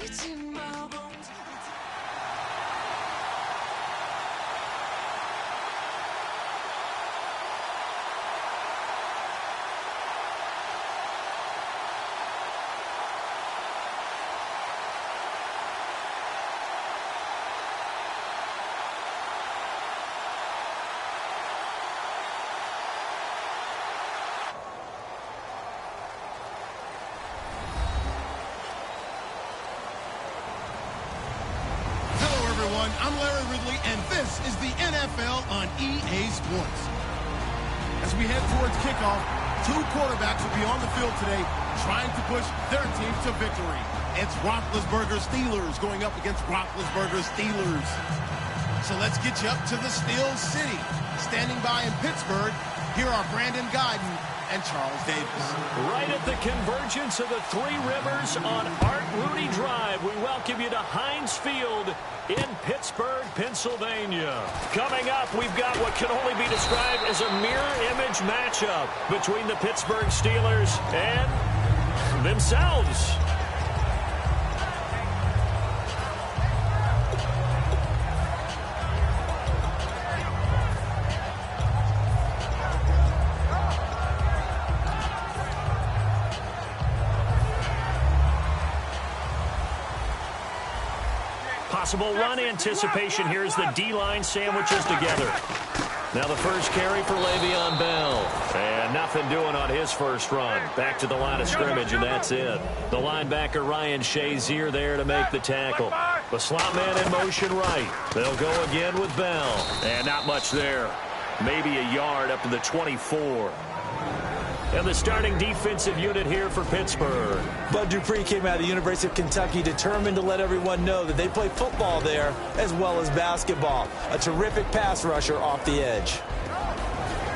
It's in my bones. I'm Larry Ridley, and this is the NFL on EA Sports. As we head towards kickoff, two quarterbacks will be on the field today trying to push their teams to victory. It's Roethlisberger Steelers going up against Roethlisberger Steelers. So let's get you up to the Steel City. Standing by in Pittsburgh, here are Brandon Guyton and Charles Davis. Right at the convergence of the Three Rivers on Art Rooney Drive, we welcome you to Heinz Field in Pittsburgh, Pennsylvania. Coming up, we've got what can only be described as a mirror image matchup between the Pittsburgh Steelers and themselves. Possible run anticipation here as the D-line sandwiches together. Now the first carry for Le'Veon Bell. And nothing doing on his first run. Back to the line of scrimmage, and that's it. The linebacker Ryan Shazier there to make the tackle. The slot man in motion right. They'll go again with Bell. And not much there. Maybe a yard up to the 24. And the starting defensive unit here for Pittsburgh. Bud Dupree came out of the University of Kentucky determined to let everyone know that they play football there as well as basketball. A terrific pass rusher off the edge.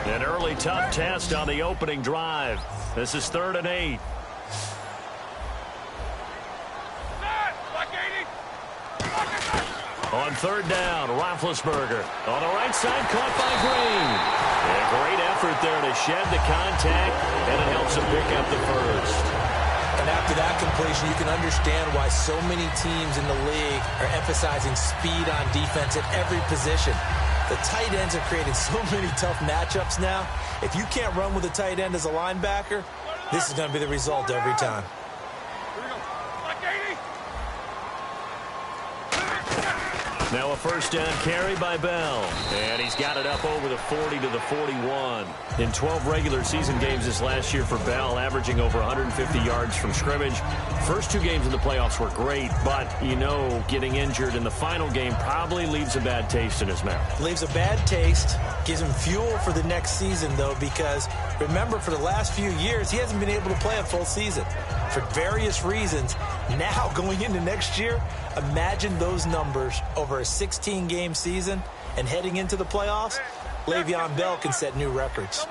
An early tough test on the opening drive. This is 3rd and 8. On 3rd down, Roethlisberger. On the right side, caught by Green. And a great effort there to shed the contact, and it helps him pick up the first. And after that completion, you can understand why so many teams in the league are emphasizing speed on defense at every position. The tight ends have created so many tough matchups now. If you can't run with a tight end as a linebacker, this is going to be the result every time. Now a first down carry by Bell. And he's got it up over the 40 to the 41. In 12 regular season games this last year for Bell, averaging over 150 yards from scrimmage. First 2 games in the playoffs were great, but, you know, getting injured in the final game probably leaves a bad taste in his mouth. Leaves a bad taste, gives him fuel for the next season, though, because, remember, for the last few years, he hasn't been able to play a full season for various reasons. Now, going into next year, imagine those numbers over a 16-game season and heading into the playoffs. Le'Veon Bell can set new records.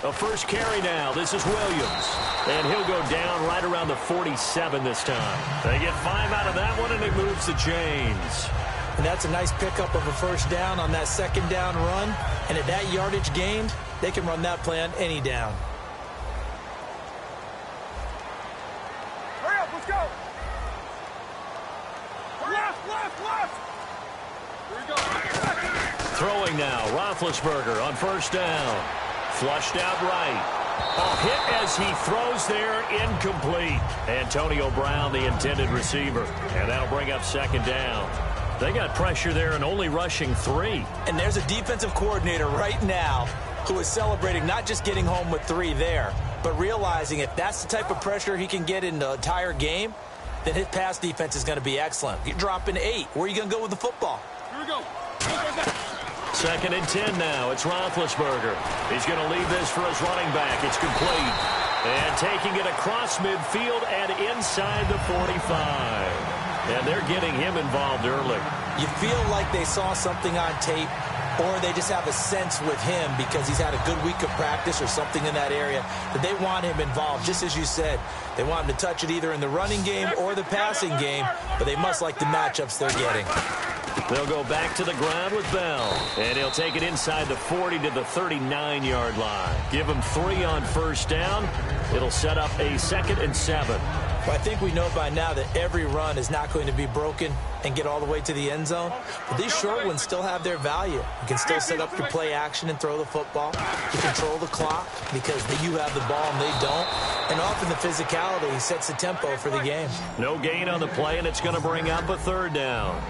A first carry now. This is Williams. And he'll go down right around the 47 this time. They get 5 out of that one, and it moves the chains. And that's a nice pickup of a first down on that second down run. And at that yardage gained, they can run that play on any down. Hurry up, let's go. Left. Here we go. Throwing now, Roethlisberger on first down. Flushed out right. A hit as he throws there, incomplete. Antonio Brown, the intended receiver. And that'll bring up second down. They got pressure there and only rushing 3. And there's a defensive coordinator right now who is celebrating not just getting home with 3 there, but realizing if that's the type of pressure he can get in the entire game, then his pass defense is going to be excellent. You're dropping 8. Where are you going to go with the football? Here we go. 2nd and 10 now. It's Roethlisberger. He's going to leave this for his running back. It's complete. And taking it across midfield and inside the 45. And they're getting him involved early. You feel like they saw something on tape, or they just have a sense with him because he's had a good week of practice or something in that area that they want him involved. Just as you said, they want him to touch it either in the running game or the passing game, but they must like the matchups they're getting. They'll go back to the ground with Bell, and he'll take it inside the 40 to the 39-yard line. Give him 3 on first down. It'll set up a 2nd and 7. Well, I think we know by now that every run is not going to be broken and get all the way to the end zone. But these short ones still have their value. You can still set up your play action and throw the football. You control the clock because you have the ball and they don't. And often the physicality sets the tempo for the game. No gain on the play, and it's going to bring up a third down.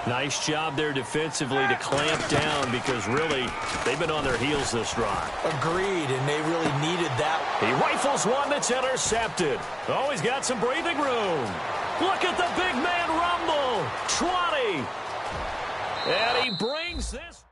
Nice job there defensively to clamp down because, really, they've been on their heels this drive. Agreed, and they really needed that. He rifles one that's intercepted. Oh, he's got some breathing room. Look at the big man rumble. 20. And he brings this.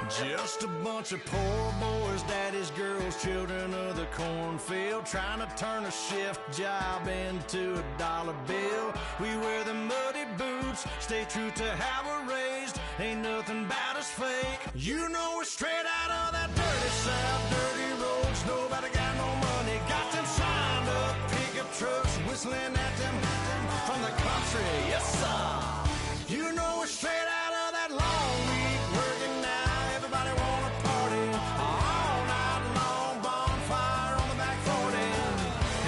Just a bunch of poor boys, daddy's girls, children of the cornfield, trying to turn a shift job into a dollar bill. We wear the muddy boots, stay true to how we're raised. Ain't nothing about us fake. You know we're straight out of that dirty south, dirty roads. Nobody got no money, got them signed up pickup trucks with whistling at them from the country. Yes, sir. You know we're straight out of that long week working now. Everybody wanna party all night long. Bonfire on the back 40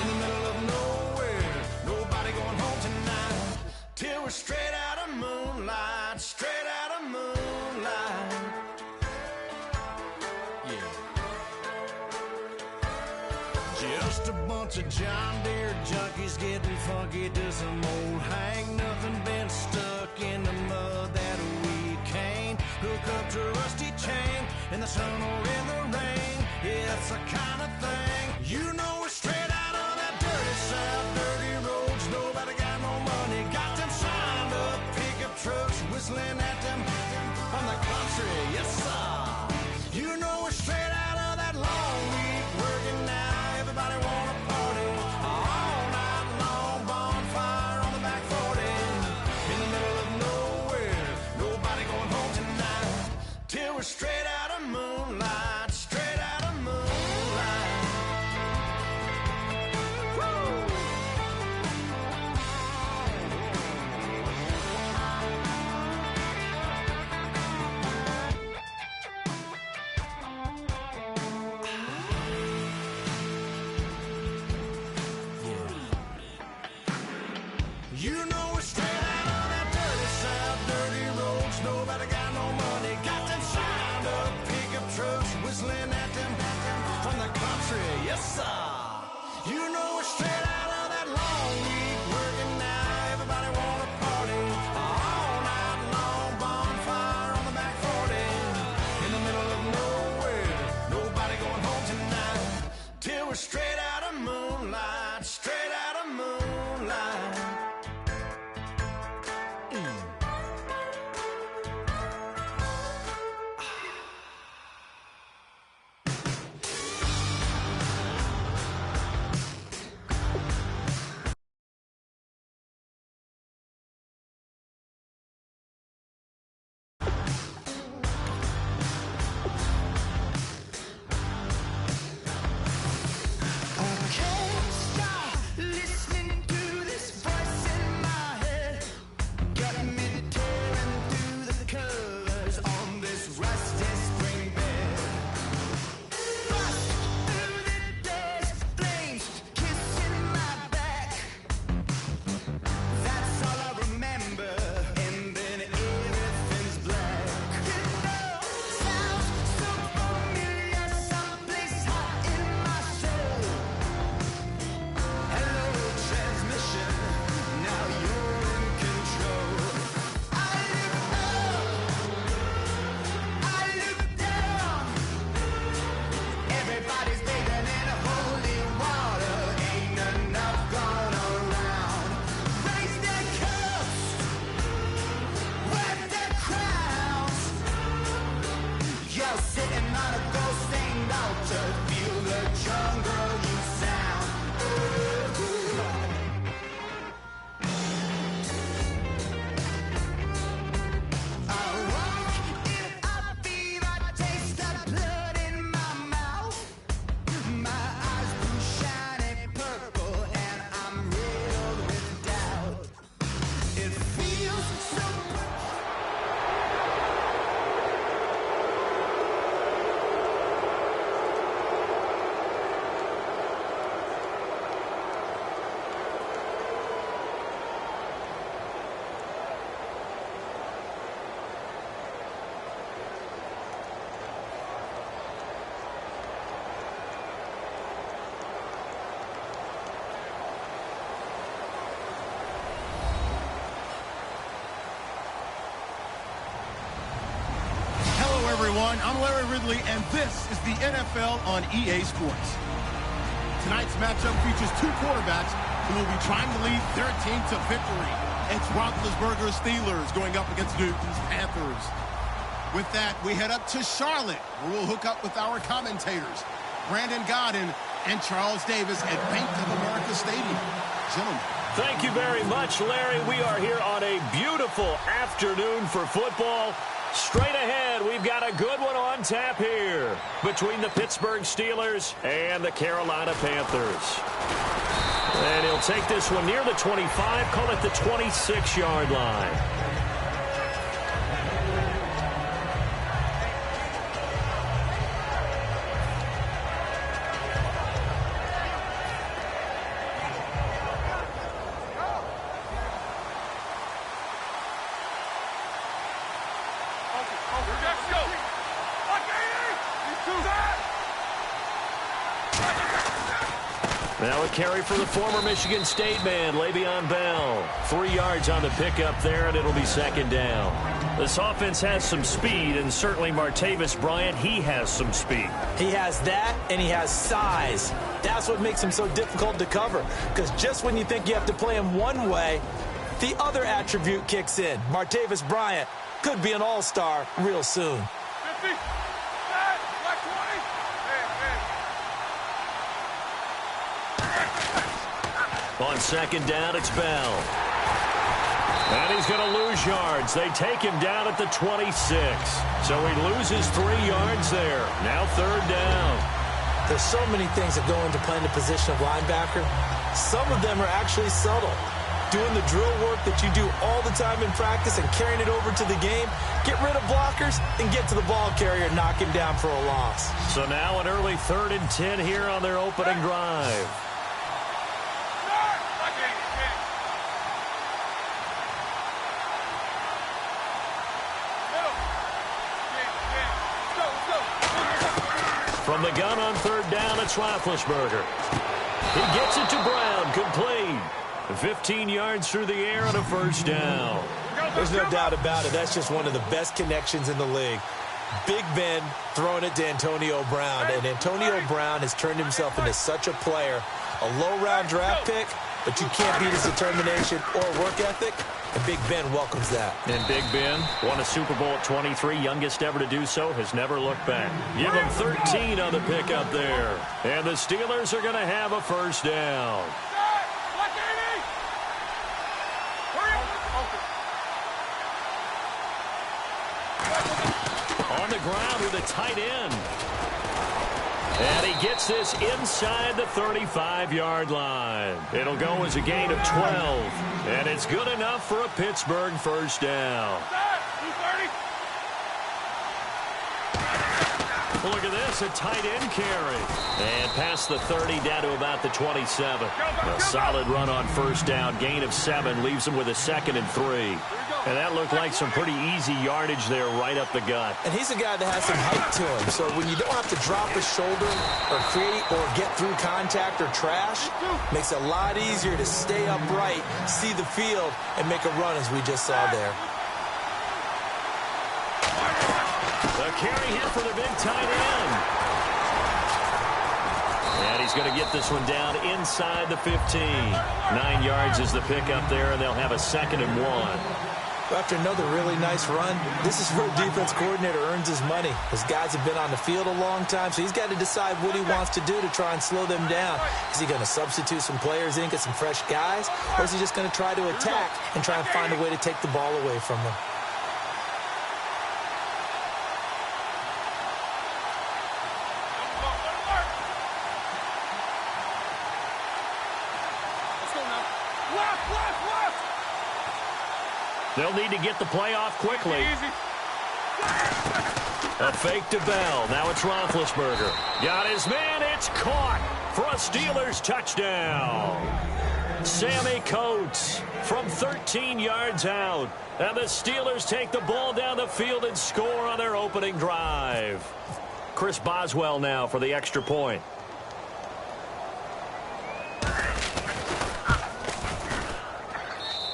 in the middle of nowhere. Nobody going home tonight till we're straight out of moonlight. Straight out of moonlight. Yeah. Just a bunch of John Deere junkies getting funky to some old hang. Nothing been stuck in the mud that we can't hook up to a rusty chain in the sun or in the rain. Yeah, it's the kind of thing. You know we're straight out of that dirty south, dirty roads. Nobody got no money. Got them signed up pickup trucks whistling at them from the country. Yes, sir. You know we're straight out of that long week working now. Everybody wanna party all night long. Bonfire on the back 40 in the middle of nowhere. Nobody going home tonight till we're straight out of moonlight. Straight out of moonlight. Woo! You know we're straight out of that dirty south, dirty roads. Nobody got no money. Got them signed up pickup trucks whistling at them from the country. Yes, sir. You know we're straight out of that long week working now. Everybody wanna party all night long. Bonfire on the back 40 in the middle of nowhere. Nobody going home tonight till we're straight out of moonlight. Straight out of moonlight. everyone. I'm Larry Ridley, and this is the NFL on EA Sports. Tonight's matchup features two quarterbacks who will be trying to lead their team to victory. It's Roethlisberger's Steelers going up against Newton's Panthers. With that, we head up to Charlotte, where we'll hook up with our commentators, Brandon Godden and Charles Davis at Bank of America Stadium. Gentlemen. Thank you very much, Larry. We are here on a beautiful afternoon for football. Straight ahead, we've got a good one on tap here between the Pittsburgh Steelers and the Carolina Panthers. And he'll take this one near the 25, call it the 26-yard line. Now a carry for the former Michigan State man, Le'Veon Bell. 3 yards on the pickup there, and it'll be second down. This offense has some speed, and certainly Martavis Bryant, he has some speed. He has that, and he has size. That's what makes him so difficult to cover, because just when you think you have to play him one way, the other attribute kicks in. Martavis Bryant could be an all-star real soon. 50. On second down, it's Bell. And he's going to lose yards. They take him down at the 26. So he loses 3 yards there. Now third down. There's so many things that go into playing the position of linebacker. Some of them are actually subtle. Doing the drill work that you do all the time in practice and carrying it over to the game. Get rid of blockers and get to the ball carrier and knock him down for a loss. So now an early 3rd and 10 here on their opening drive. From the gun on third down, it's Roethlisberger. He gets it to Brown, complete. 15 yards through the air on a first down. There's no doubt about it. That's just one of the best connections in the league. Big Ben throwing it to Antonio Brown. And Antonio Brown has turned himself into such a player. A low-round draft pick, but you can't beat his determination or work ethic. And Big Ben welcomes that. And Big Ben won a Super Bowl at 23, youngest ever to do so, has never looked back. Give him 13 on the pickup there. And the Steelers are going to have a first down. On the ground with a tight end. And he gets this inside the 35-yard line. It'll go as a gain of 12. And it's good enough for a Pittsburgh first down. Look at this, a tight end carry. And past the 30 down to about the 27. A solid run on first down. Gain of 7 leaves him with a 2nd and 3. And that looked like some pretty easy yardage there right up the gut. And he's a guy that has some height to him. So when you don't have to drop his shoulder or create or get through contact or trash, makes it a lot easier to stay upright, see the field, and make a run as we just saw there. The carry here for the big tight end. And he's going to get this one down inside the 15. 9 yards is the pickup there, and they'll have a 2nd and 1. After another really nice run, this is where a defense coordinator earns his money. His guys have been on the field a long time, so he's got to decide what he wants to do to try and slow them down. Is he going to substitute some players in, get some fresh guys, or is he just going to try to attack and try and find a way to take the ball away from them? They'll need to get the play off quickly. A fake to Bell. Now it's Roethlisberger. Got his man. It's caught for a Steelers touchdown. Sammy Coates from 13 yards out. And the Steelers take the ball down the field and score on their opening drive. Chris Boswell now for the extra point.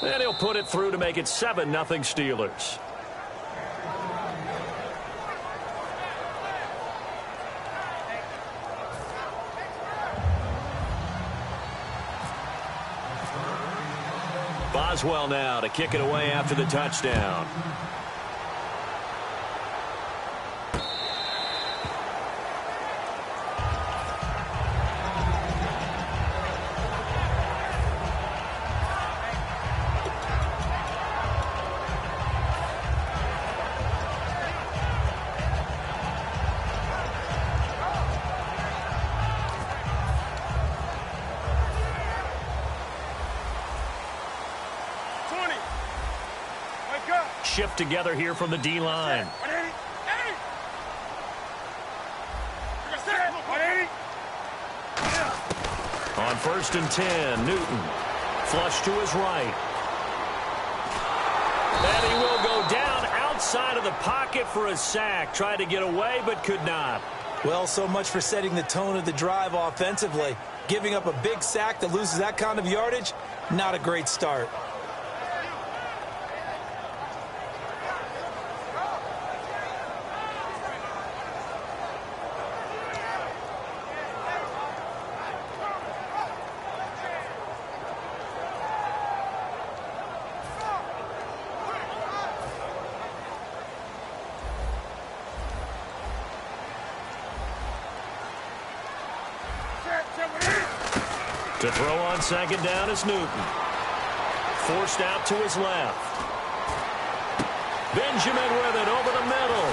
And he'll put it through to make it 7-0 Steelers. Boswell now to kick it away after the touchdown. shift together here from the D-line. On 1st and 10, Newton. Flush to his right. And he will go down outside of the pocket for a sack. Tried to get away, but could not. Well, so much for setting the tone of the drive offensively. Giving up a big sack that loses that kind of yardage, not a great start. To throw on 2nd down is Newton. Forced out to his left. Benjamin with it over the middle.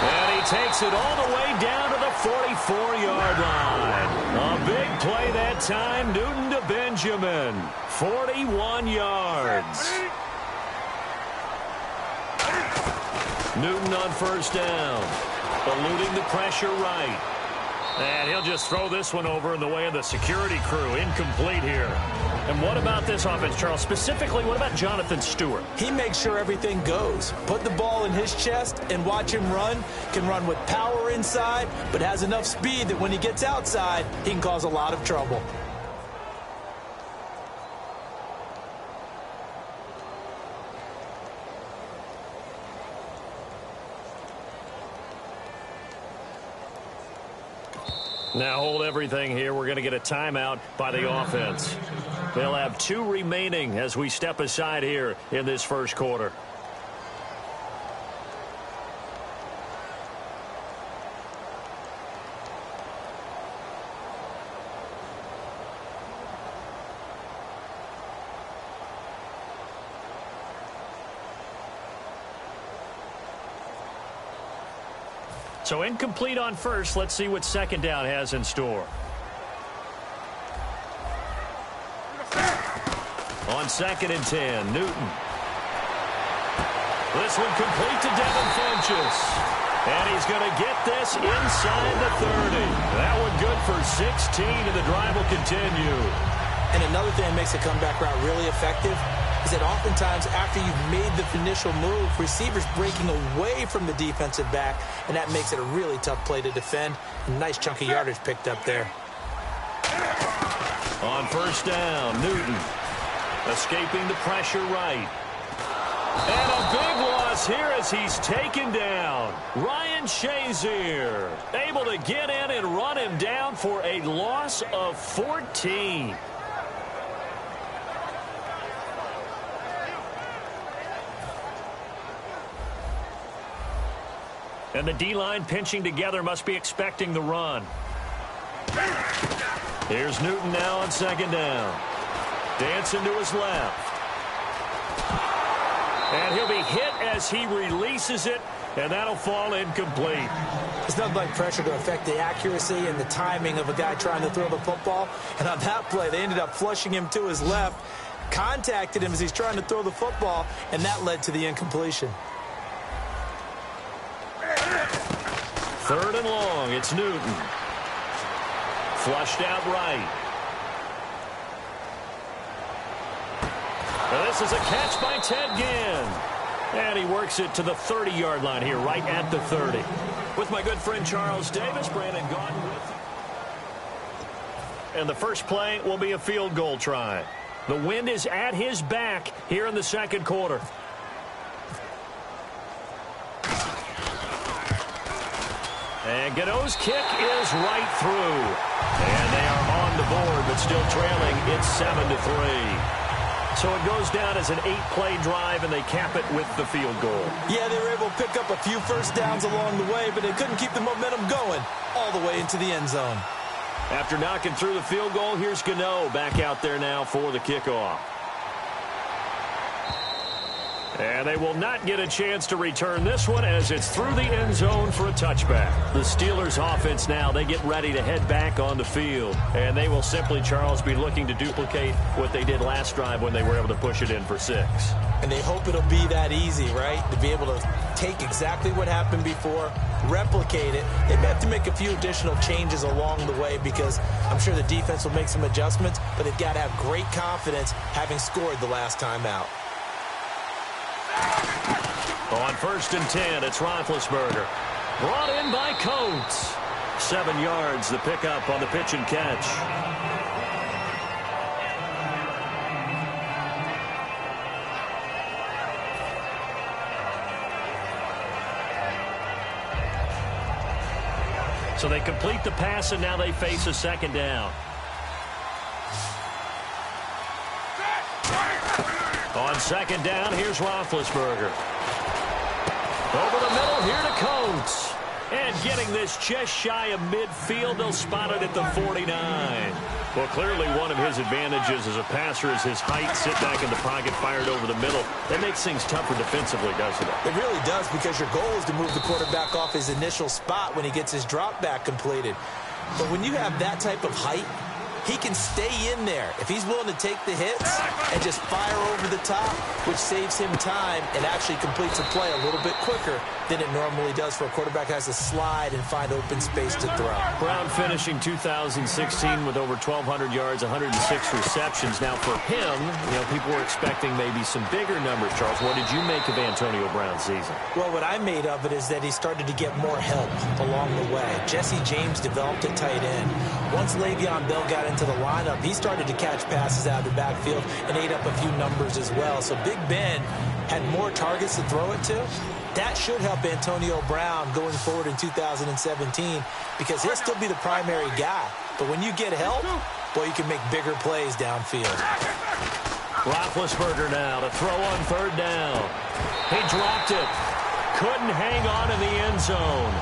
And he takes it all the way down to the 44-yard line. A big play that time. Newton to Benjamin. 41 yards. Newton on 1st down. Eluding the pressure right. And he'll just throw this one over in the way of the security crew. Incomplete here. And what about this offense, Charles? Specifically, what about Jonathan Stewart? He makes sure everything goes. Put the ball in his chest and watch him run. Can run with power inside, but has enough speed that when he gets outside, he can cause a lot of trouble. Now hold everything here. We're going to get a timeout by the offense. They'll have 2 remaining as we step aside here in this first quarter. So incomplete on 1st. Let's see what 2nd down has in store. On 2nd and 10, Newton. This one complete to Devin Funchess. And he's going to get this inside the 30. That one good for 16, and the drive will continue. And another thing that makes the comeback route really effective is that oftentimes after you've made the initial move, receivers breaking away from the defensive back, and that makes it a really tough play to defend. A nice chunk of yardage picked up there. On 1st down, Newton escaping the pressure right. And a big loss here as he's taken down. Ryan Shazier able to get in and run him down for a loss of 14. And the D-line pinching together, must be expecting the run. Here's Newton now on 2nd down. Dancing to his left. And he'll be hit as he releases it, and that'll fall incomplete. It's nothing like pressure to affect the accuracy and the timing of a guy trying to throw the football. And on that play, they ended up flushing him to his left, contacted him as he's trying to throw the football, and that led to the incompletion. 3rd and long, it's Newton. Flushed out right. Now this is a catch by Ted Ginn. And he works it to the 30-yard line here, right at the 30. With my good friend Charles Davis, Brandon Gaudin with you. And the first play will be a field goal try. The wind is at his back here in the 2nd quarter. And Gano's kick is right through. And they are on the board, but still trailing. It's 7-3. So it goes down as an 8-play drive, and they cap it with the field goal. Yeah, they were able to pick up a few first downs along the way, but they couldn't keep the momentum going all the way into the end zone. After knocking through the field goal, here's Gano back out there now for the kickoff. And they will not get a chance to return this one as it's through the end zone for a touchback. The Steelers offense now, they get ready to head back on the field. And they will simply, Charles, be looking to duplicate what they did last drive when they were able to push it in for 6. And they hope it'll be that easy, right? To be able to take exactly what happened before, replicate it. They may have to make a few additional changes along the way because I'm sure the defense will make some adjustments, but they've got to have great confidence having scored the last time out. On 1st and 10, it's Roethlisberger. Brought in by Coates. 7 yards, the pickup on the pitch and catch. So they complete the pass, and now they face a 2nd down. On 2nd down, here's Roethlisberger. Over the middle, here to Coates. And getting this just shy of midfield, they'll spot it at the 49. Well, clearly one of his advantages as a passer is his height. Sit back in the pocket, fired over the middle. That makes things tougher defensively, doesn't it? It really does, because your goal is to move the quarterback off his initial spot when he gets his drop back completed. But when you have that type of height, he can stay in there if he's willing to take the hits and just fire over the top, which saves him time and actually completes a play a little bit quicker than it normally does for a quarterback who has to slide and find open space to throw. Brown finishing 2016 with over 1,200 yards, 106 receptions. Now for him, people were expecting maybe some bigger numbers. Charles, what did you make of Antonio Brown's season? Well, what I made of it is that he started to get more help along the way. Jesse James developed at tight end. Once Le'Veon Bell got into the lineup, he started to catch passes out of the backfield and ate up a few numbers as well. So Big Ben had more targets to throw it to. That should help Antonio Brown going forward in 2017 because he'll still be the primary guy. But when you get help, boy, you can make bigger plays downfield. Roethlisberger now to throw on 3rd down. He dropped it. Couldn't hang on in the end zone.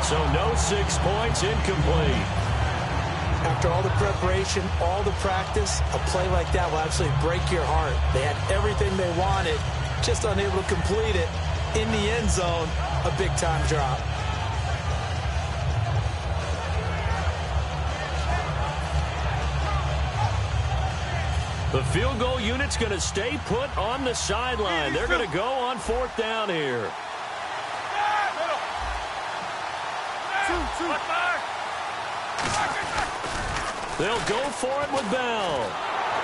So no 6 points, incomplete. After all the preparation, all the practice, a play like that will absolutely break your heart. They had everything they wanted, just unable to complete it. In the end zone, a big-time drop. The field goal unit's going to stay put on the sideline. They're going to go on 4th down here. They'll go for it with Bell.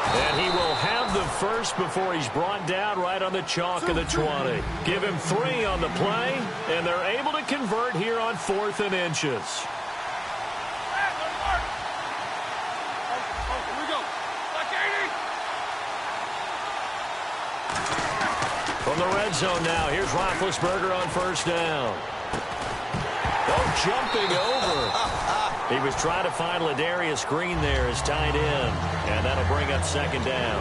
And he will have the first before he's brought down right on the chalk of the 20. Give him 3 on the play, and they're able to convert here on 4th and inches. From the red zone now, here's Roethlisberger on 1st down. Oh, jumping over. He was trying to find Ladarius Green there as tight end, and that'll bring up 2nd down.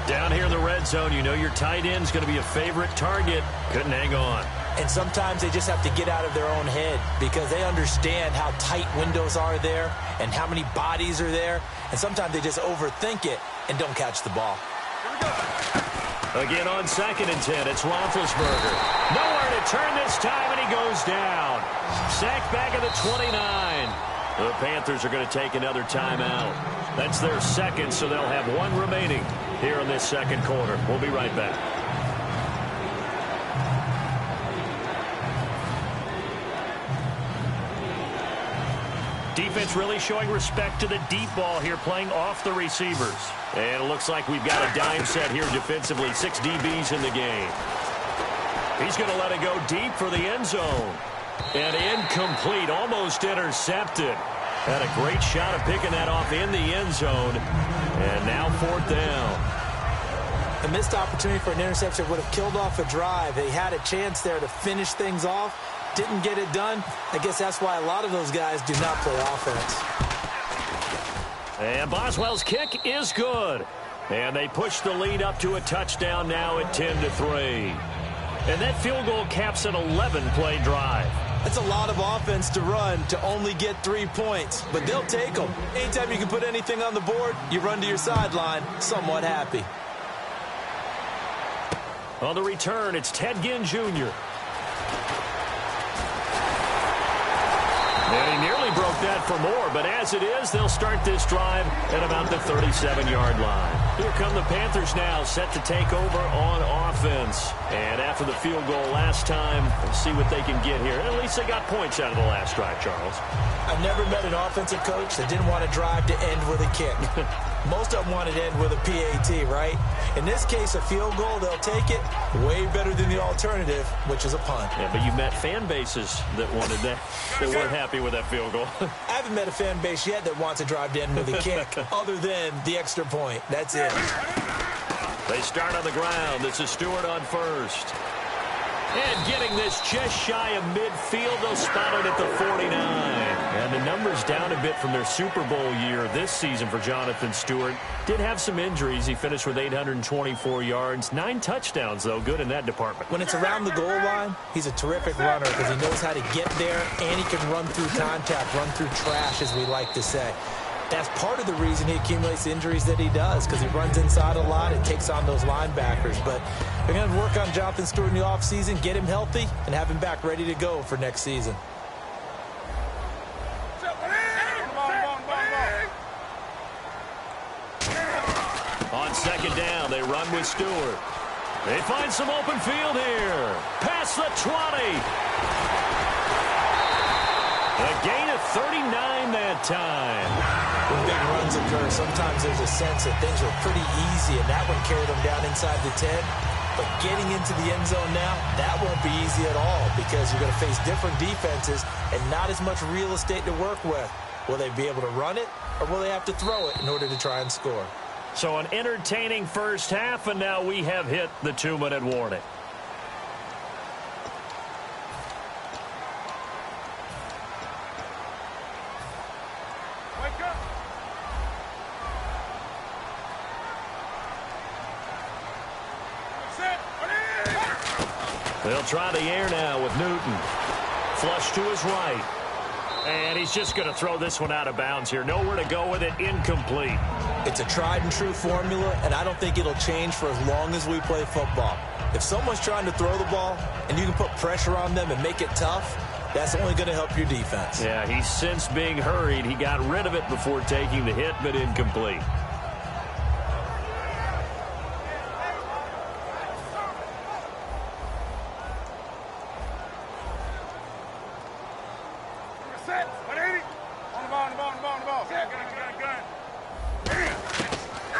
Down here in the red zone, you know your tight end's going to be a favorite target. Couldn't hang on. And sometimes they just have to get out of their own head because they understand how tight windows are there and how many bodies are there. And sometimes they just overthink it and don't catch the ball. Again on 2nd and 10, it's Roethlisberger. Nowhere to turn this time, and he goes down. Sacked back at the 29. The Panthers are going to take another timeout. That's their 2nd, so they'll have 1 remaining here in this 2nd quarter. We'll be right back. Defense really showing respect to the deep ball here, playing off the receivers. And it looks like we've got a dime set here defensively. 6 DBs in the game. He's going to let it go deep for the end zone. And incomplete, almost intercepted. Had a great shot of picking that off in the end zone. And now 4th down. A missed opportunity for an interception would have killed off a drive. They had a chance there to finish things off. Didn't get it done. I guess that's why a lot of those guys do not play offense. And Boswell's kick is good. And they push the lead up to a touchdown now at 10-3. And that field goal caps an 11-play drive. That's a lot of offense to run to only get 3 points, but they'll take them. Anytime you can put anything on the board, you run to your sideline somewhat happy. On the return, it's Ted Ginn Jr. And he nearly broke that for more, but as it is, they'll start this drive at about the 37-yard line. Here come the Panthers now, set to take over on offense. And after the field goal last time, we'll see what they can get here. At least they got points out of the last drive, Charles. I've never met an offensive coach that didn't want to drive to end with a kick. Most of them wanted to end with a PAT, right? In this case, a field goal, they'll take it. Way better than the alternative, which is a punt. Yeah, but you met fan bases that wanted that, that weren't happy with that field goal. I haven't met a fan base yet that wants to drive to end with a kick, other than the extra point. That's it. They start on the ground. This is Stewart on first. And getting this just shy of midfield, they'll spot it at the 49. And the numbers down a bit from their Super Bowl year this season for Jonathan Stewart. Did have some injuries. He finished with 824 yards. 9 touchdowns, though. Good in that department. When it's around the goal line, he's a terrific runner because he knows how to get there, and he can run through contact, run through trash, as we like to say. That's part of the reason he accumulates the injuries that he does, because he runs inside a lot and takes on those linebackers. But they're going to work on Jonathan Stewart in the offseason, get him healthy, and have him back ready to go for next season. On second down, they run with Stewart. They find some open field here. Past the 20. A gain of 39 that time. When big runs occur, sometimes there's a sense that things were pretty easy, and that one carried them down inside the 10. But getting into the end zone now, that won't be easy at all because you're going to face different defenses and not as much real estate to work with. Will they be able to run it, or will they have to throw it in order to try and score? So an entertaining first half, and now we have hit the 2-minute warning. They'll try the air now with Newton. Flush to his right. And he's just going to throw this one out of bounds here. Nowhere to go with it. Incomplete. It's a tried-and-true formula, and I don't think it'll change for as long as we play football. If someone's trying to throw the ball and you can put pressure on them and make it tough, that's only going to help your defense. Yeah, he's since being hurried. He got rid of it before taking the hit, but incomplete.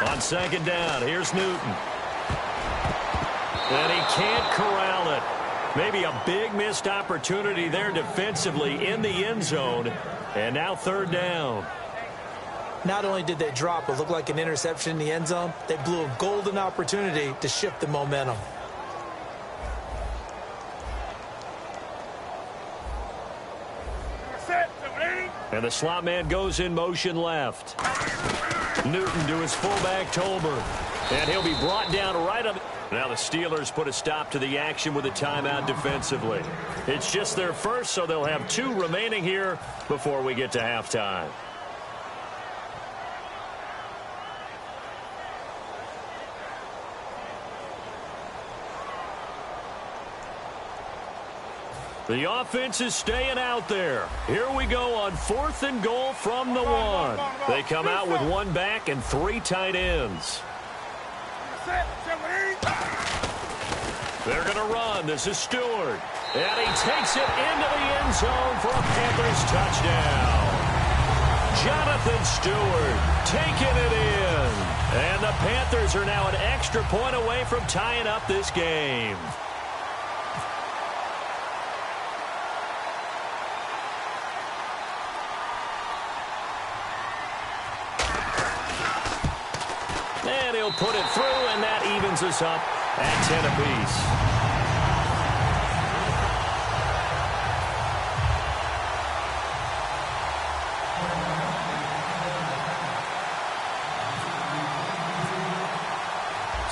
On second down, here's Newton. And he can't corral it. Maybe a big missed opportunity there defensively in the end zone. And now third down. Not only did they drop what looked like an interception in the end zone, they blew a golden opportunity to shift the momentum. And the slot man goes in motion left. Newton to his fullback, Tolbert. And he'll be brought down right up. Now the Steelers put a stop to the action with a timeout defensively. It's just their first, so they'll have 2 remaining here before we get to halftime. The offense is staying out there. Here we go on 4th and goal from the 1. They come out with 1 back and 3 tight ends. They're going to run. This is Stewart. And he takes it into the end zone for a Panthers touchdown. Jonathan Stewart taking it in. And the Panthers are now an extra point away from tying up this game. And he'll put it through, and that evens us up at 10 apiece.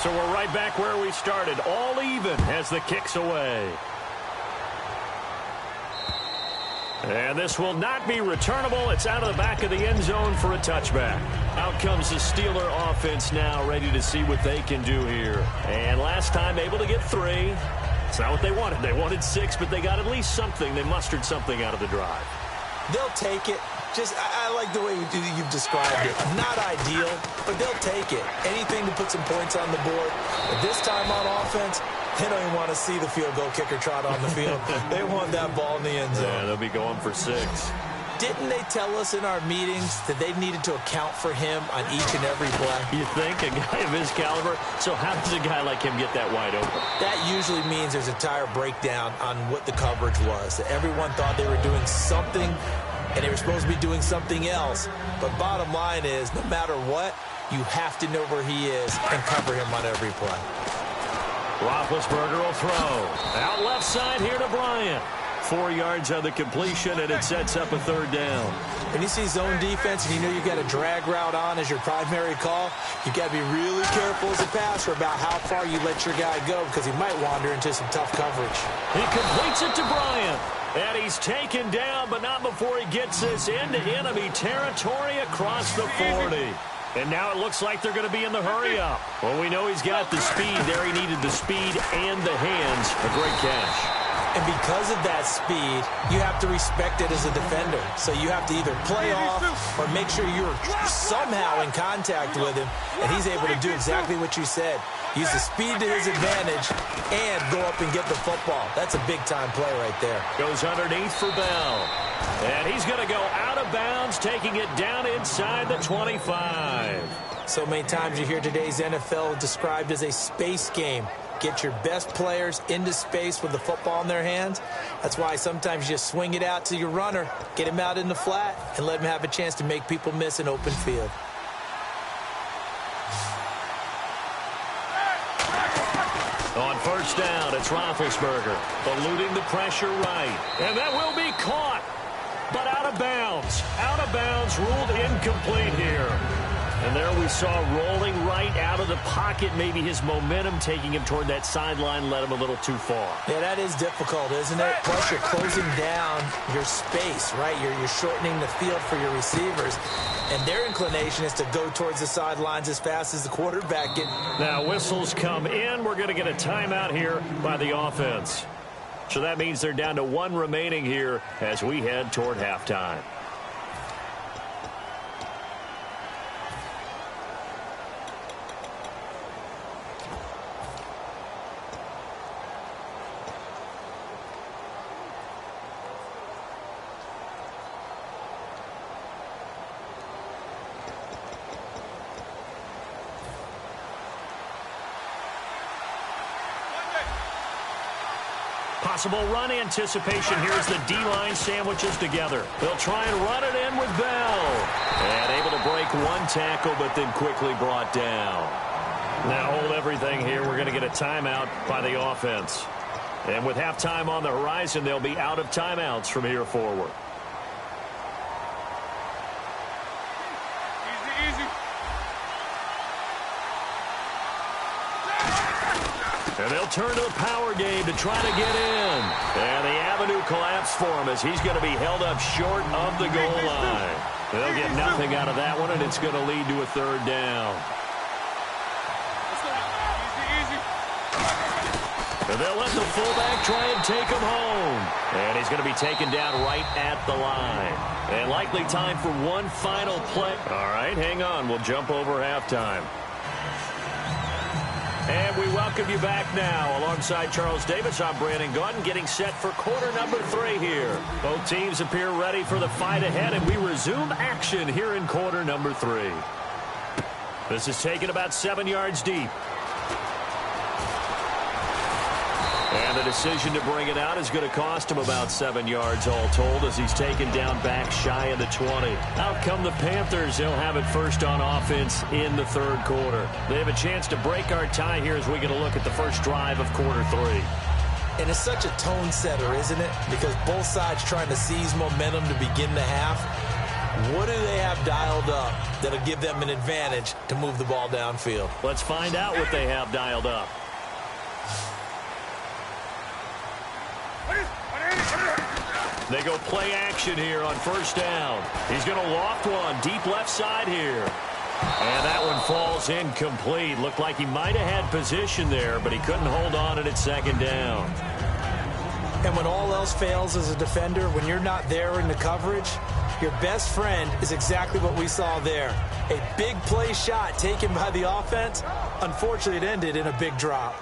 So we're right back where we started, all even as the kick's away. And this will not be returnable. It's out of the back of the end zone for a touchback. Out Out comes the Steeler offense now, ready to see what they can do here. And last time able to get 3. It's not what they wanted. They wanted 6, but they got at least something. They mustered something out of the drive. They'll take it. I like the way you've described it. Not ideal, but they'll take it. Anything to put some points on the board. But this time on offense, they don't even want to see the field goal kicker trot on the field. They want that ball in the end zone. Yeah, they'll be going for 6. Didn't they tell us in our meetings that they needed to account for him on each and every play? You think? A guy of his caliber? So how does a guy like him get that wide open? That usually means there's a entire breakdown on what the coverage was. That everyone thought they were doing something, and they were supposed to be doing something else. But bottom line is, no matter what, you have to know where he is and cover him on every play. Roethlisberger will throw. Out left side here to Bryant. 4 yards on the completion, and it sets up a 3rd down. When you see zone defense and you know you've got a drag route on as your primary call, you've got to be really careful as a passer about how far you let your guy go because he might wander into some tough coverage. He completes it to Bryant. And he's taken down, but not before he gets this into enemy territory across the 40. And now it looks like they're going to be in the hurry-up. Well, we know he's got the speed there. He needed the speed and the hands. A great catch. And because of that speed, you have to respect it as a defender. So you have to either play off or make sure you're somehow in contact with him. And he's able to do exactly what you said. Use the speed to his advantage and go up and get the football. That's a big-time play right there. Goes underneath for Bell. And he's going to go out of bounds, taking it down inside the 25. So many times you hear today's NFL described as a space game. Get your best players into space with the football in their hands. That's why sometimes you just swing it out to your runner, get him out in the flat, and let him have a chance to make people miss an open field. On 1st down, it's Roethlisberger, eluding the pressure right. And that will be caught, but out of bounds. Out of bounds, ruled incomplete here. And there we saw rolling right out of the pocket. Maybe his momentum taking him toward that sideline led him a little too far. Yeah, that is difficult, isn't it? Plus, you're closing down your space, right? You're shortening the field for your receivers. And their inclination is to go towards the sidelines as fast as the quarterback can. Now, whistles come in. We're going to get a timeout here by the offense. So that means they're down to 1 remaining here as we head toward halftime. Possible run anticipation. Here's the D-line sandwiches together. They'll try and run it in with Bell. And able to break 1 tackle, but then quickly brought down. Now hold everything here. We're going to get a timeout by the offense. And with halftime on the horizon, they'll be out of timeouts from here forward. And they'll turn to the power game to try to get in. And the avenue collapsed for him as he's going to be held up short of the goal line. They'll get nothing out of that one, and it's going to lead to a 3rd down. And they'll let the fullback try and take him home. And he's going to be taken down right at the line. And likely time for one final play. All right, hang on. We'll jump over halftime. And we welcome you back now. Alongside Charles Davis, I'm Brandon Gaudin, getting set for quarter number 3 here. Both teams appear ready for the fight ahead, and we resume action here in quarter number 3. This is taken about 7 yards deep. And the decision to bring it out is going to cost him about 7 yards all told as he's taken down back shy of the 20. Out come the Panthers. They'll have it first on offense in the 3rd quarter. They have a chance to break our tie here as we get a look at the first drive of quarter 3. And it's such a tone setter, isn't it? Because both sides trying to seize momentum to begin the half. What do they have dialed up that'll give them an advantage to move the ball downfield? Let's find out what they have dialed up. They go play action here on 1st down. He's going to loft one deep left side here. And that one falls incomplete. Looked like he might have had position there, but he couldn't hold on at second down. And when all else fails as a defender, when you're not there in the coverage, your best friend is exactly what we saw there. A big play shot taken by the offense. Unfortunately, it ended in a big drop.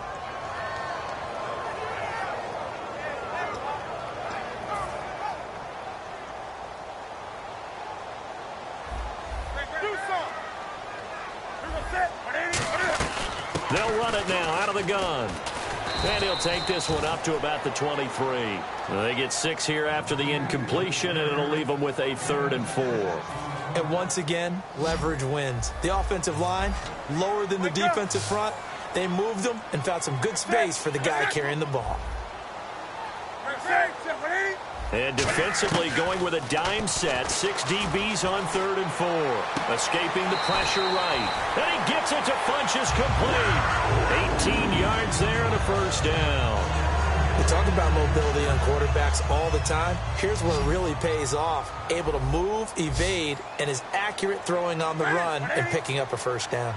They'll run it now out of the gun. And he'll take this one up to about the 23. They get 6 here after the incompletion, and it'll leave them with a 3rd and 4. And once again, leverage wins. The offensive line, lower than the defensive front. They moved them and found some good space for the guy carrying the ball. And defensively going with a dime set. 6 DBs on 3rd and 4. Escaping the pressure right. And he gets it to Funchess complete. 18 yards there and a first down. We talk about mobility on quarterbacks all the time. Here's where it really pays off. Able to move, evade, and is accurate throwing on the run and picking up a first down.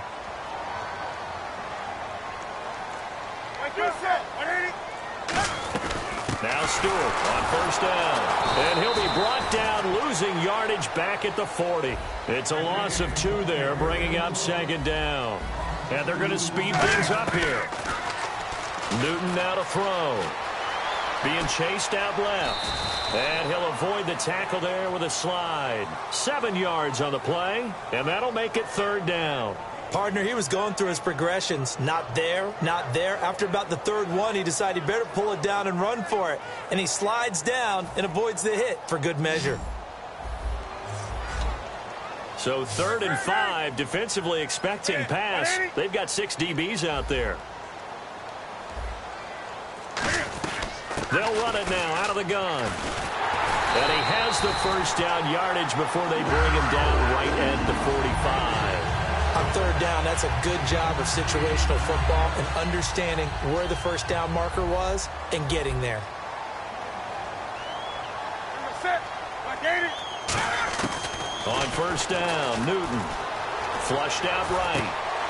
Now Stewart on first down. And he'll be brought down, losing yardage back at the 40. It's a loss of 2 there, bringing up 2nd down. And they're going to speed things up here. Newton now to throw. Being chased out left. And he'll avoid the tackle there with a slide. 7 yards on the play, and that'll make it 3rd down. Partner, he was going through his progressions. Not there, not there. After about the 3rd one, he decided he better pull it down and run for it. And he slides down and avoids the hit for good measure. So 3rd and 5, defensively expecting pass. They've got 6 DBs out there. They'll run it now out of the gun. And he has the first down yardage before they bring him down right at the 45. On 3rd down, that's a good job of situational football and understanding where the first down marker was and getting there. On first down, Newton. Flushed out right.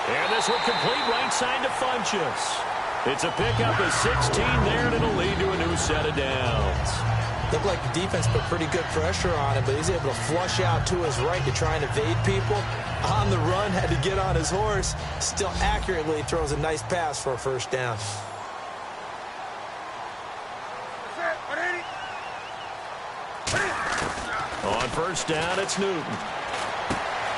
And this will complete right side to Funchess. It's a pickup of 16 there, and it'll lead to a new set of downs. Looked like the defense put pretty good pressure on him, but he's able to flush out to his right to try and evade people. On the run, had to get on his horse. Still accurately throws a nice pass for a first down. On first down, it's Newton.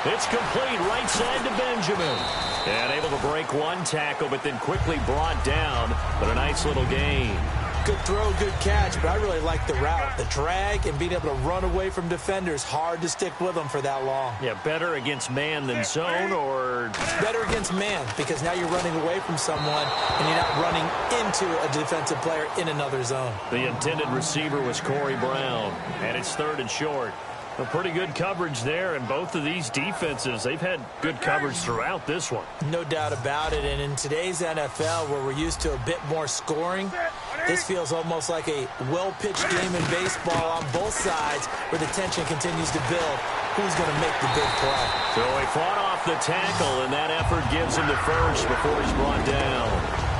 It's complete right side to Benjamin. And able to break one tackle, but then quickly brought down. But a nice little gain. Good throw, good catch, but I really like the route. The drag and being able to run away from defenders. Hard to stick with them for that long. Yeah, better against man than zone, or? Better against man, because now you're running away from someone and you're not running into a defensive player in another zone. The intended receiver was Corey Brown, and it's 3rd and short. A pretty good coverage there, and both of these defenses, they've had good coverage throughout this one. No doubt about it, and in today's NFL, where we're used to a bit more scoring, this feels almost like a well-pitched game in baseball on both sides, where the tension continues to build. Who's going to make the big play? So he fought off the tackle, and that effort gives him the first before he's brought down.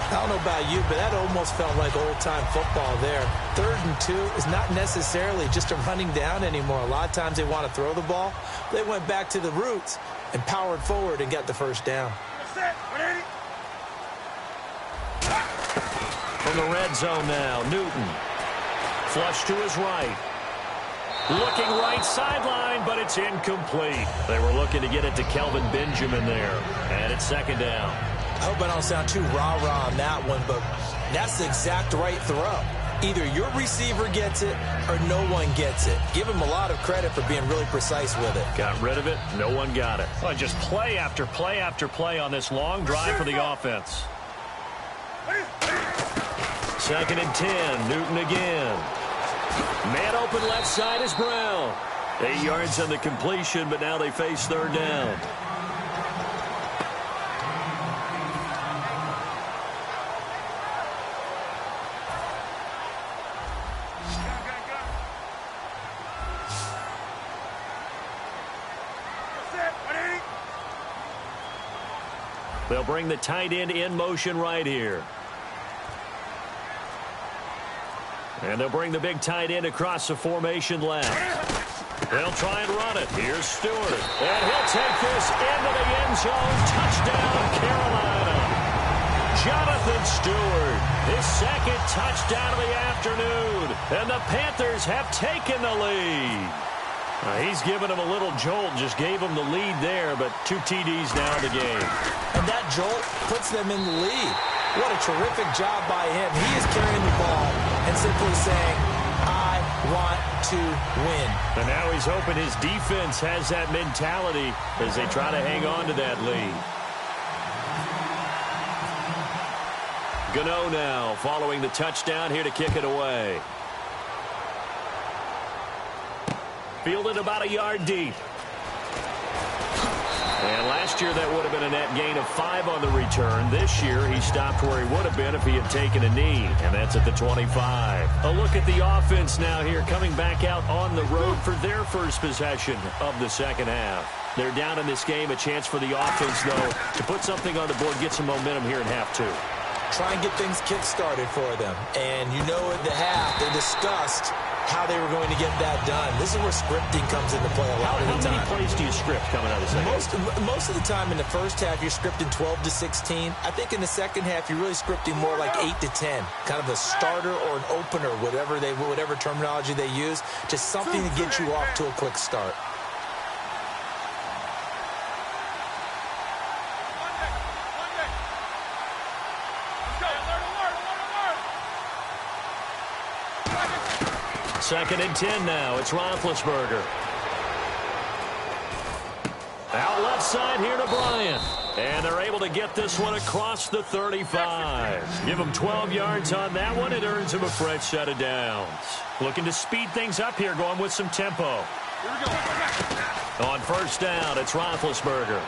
I don't know about you, but that almost felt like old-time football there. 3rd and 2 is not necessarily just a running down anymore. A lot of times they want to throw the ball. They went back to the roots and powered forward and got the first down. From the red zone now, Newton. Flush to his right. Looking right sideline, but it's incomplete. They were looking to get it to Kelvin Benjamin there. And it's 2nd down. I hope I don't sound too rah-rah on that one, but that's the exact right throw. Either your receiver gets it or no one gets it. Give him a lot of credit for being really precise with it. Got rid of it. No one got it. Well, just play after play after play on this long drive for the offense. 2nd and 10. Newton again. Man open left side is Brown. 8 yards on the completion, but now they face 3rd down. They'll bring the tight end in motion right here. And they'll bring the big tight end across the formation left. They'll try and run it. Here's Stewart. And he'll take this into the end zone. Touchdown, Carolina. Jonathan Stewart, his second touchdown of the afternoon. And the Panthers have taken the lead. He's given him a little jolt, just gave him the lead there, but 2 TDs now in the game. And that jolt puts them in the lead. What a terrific job by him. He is carrying the ball and simply saying, I want to win. And now he's hoping his defense has that mentality as they try to hang on to that lead. Gano now following the touchdown here to kick it away. Fielded about a yard deep. And last year that would have been a net gain of 5 on the return. This year he stopped where he would have been if he had taken a knee, and that's at the 25. A look at the offense now here coming back out on the road for their first possession of the second half. They're down in this game. A chance for the offense, though, to put something on the board, get some momentum here in half 2. Try and get things kick-started for them. And you know at the half they discussed how they were going to get that done. This is where scripting comes into play a lot of the time. How many plays do you script coming out of the second half? Most of the time in the first half, you're scripting 12 to 16. I think in the second half, you're really scripting more like 8 to 10. Kind of a starter or an opener, whatever terminology they use. Just something to get you off to a quick start. Second and 10 now. It's Roethlisberger. Out left side here to Bryant. And they're able to get this one across the 35. Give him 12 yards on that one. It earns him a fresh set of downs. Looking to speed things up here, going with some tempo. Here we go. On first down, it's Roethlisberger.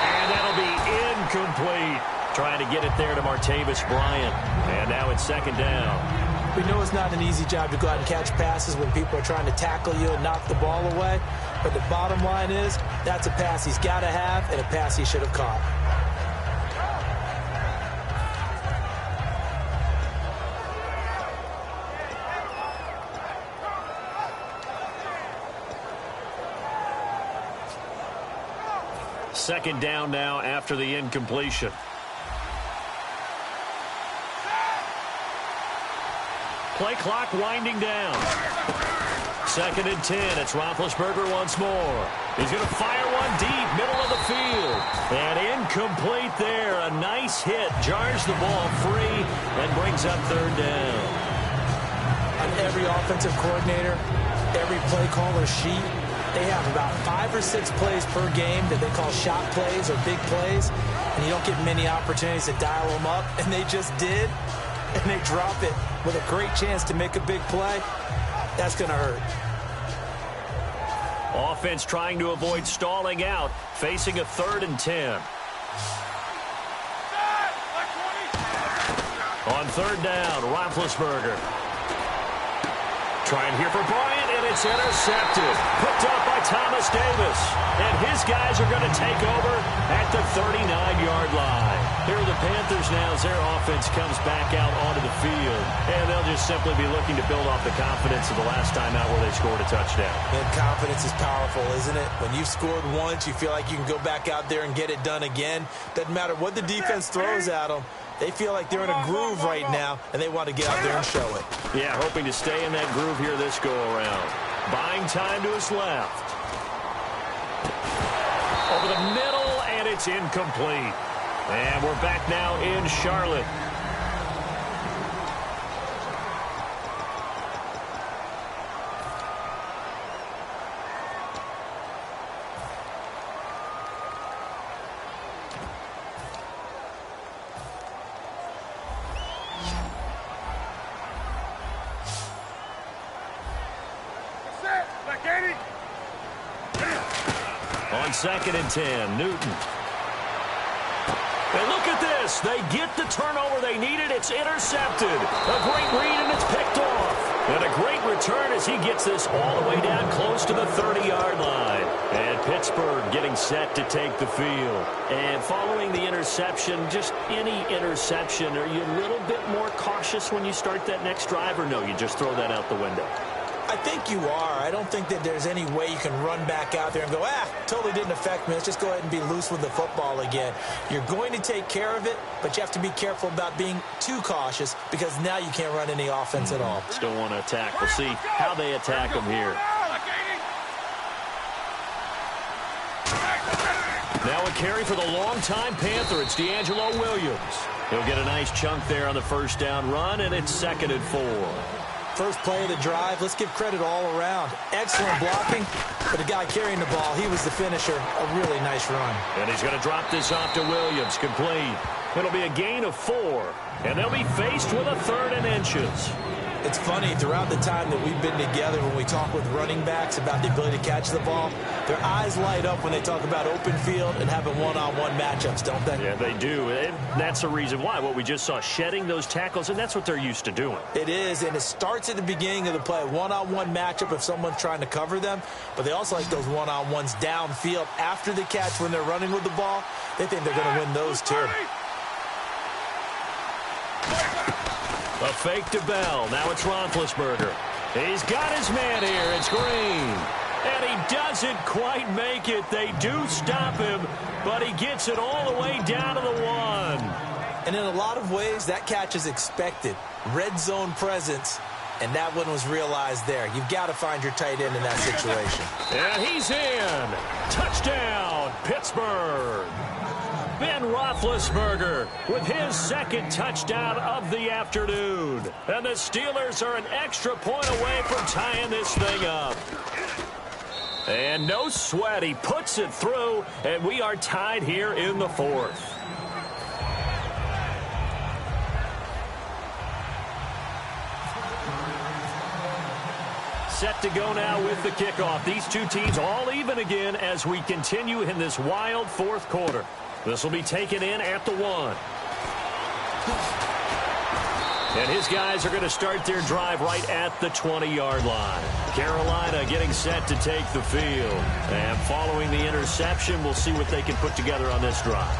And that'll be incomplete. Trying to get it there to Martavis Bryant. And now it's second down. We know it's not an easy job to go out and catch passes when people are trying to tackle you and knock the ball away. But the bottom line is, that's a pass he's got to have and a pass he should have caught. Second down now after the incompletion. Play clock winding down. Second and 10. It's Roethlisberger once more. He's going to fire one deep, middle of the field. And incomplete there. A nice hit. Jars the ball free and brings up third down. On every offensive coordinator, every play caller sheet, they have about 5 or 6 plays per game that they call shot plays or big plays. And you don't get many opportunities to dial them up. And they just did. And they drop it with a great chance to make a big play. That's going to hurt. Offense trying to avoid stalling out, facing a 3rd and 10. On third down, Roethlisberger. Trying here for Bryant, and it's intercepted. Picked up by Thomas Davis. And his guys are going to take over at the 39-yard line. Here are the Panthers now as their offense comes back out onto the field. And they'll just simply be looking to build off the confidence of the last time out where they scored a touchdown. And confidence is powerful, isn't it? When you've scored once, you feel like you can go back out there and get it done again. Doesn't matter what the defense throws at them. They feel like they're in a groove right now, and they want to get out there and show it. Yeah, hoping to stay in that groove here this go-around. Buying time to his left. Over the middle, and it's incomplete. And we're back now in Charlotte. On second and 10, Newton. And look at this. They get the turnover they needed. It's intercepted. A great read, and it's picked off. And a great return as he gets this all the way down close to the 30-yard line. And Pittsburgh getting set to take the field. And following the interception, just any interception, are you a little bit more cautious when you start that next drive, or no, you just throw that out the window? I think you are. I don't think that there's any way you can run back out there and go, totally didn't affect me. Let's just go ahead and be loose with the football again. You're going to take care of it, but you have to be careful about being too cautious because now you can't run any offense at all. Still want to attack. We'll see how they attack them here. Now a carry for the longtime Panther. It's D'Angelo Williams. He'll get a nice chunk there on the first down run, and it's 2nd and 4. First play of the drive, let's give credit all around. Excellent blocking, but the guy carrying the ball, he was the finisher. A really nice run. And he's going to drop this off to Williams, complete. It'll be a gain of 4, and they'll be faced with a 3rd and inches. It's funny, throughout the time that we've been together, when we talk with running backs about the ability to catch the ball, their eyes light up when they talk about open field and having one-on-one matchups, don't they? Yeah, they do. And that's the reason why. What we just saw, shedding those tackles, and that's what they're used to doing. It is, and it starts at the beginning of the play. One-on-one matchup if someone's trying to cover them, but they also like those one-on-ones downfield after the catch when they're running with the ball. They think they're going to win those, too. A fake to Bell. Now it's Roethlisberger. He's got his man here. It's Green. And he doesn't quite make it. They do stop him, but he gets it all the way down to the 1. And in a lot of ways, that catch is expected. Red zone presence, and that one was realized there. You've got to find your tight end in that situation. And he's in. Touchdown, Pittsburgh. Ben Roethlisberger with his 2nd touchdown of the afternoon. And the Steelers are an extra point away from tying this thing up. And no sweat. He puts it through, and we are tied here in the 4th. Set to go now with the kickoff. These two teams all even again as we continue in this wild 4th quarter. This will be taken in at the 1. And his guys are going to start their drive right at the 20-yard line. Carolina getting set to take the field. And following the interception, we'll see what they can put together on this drive.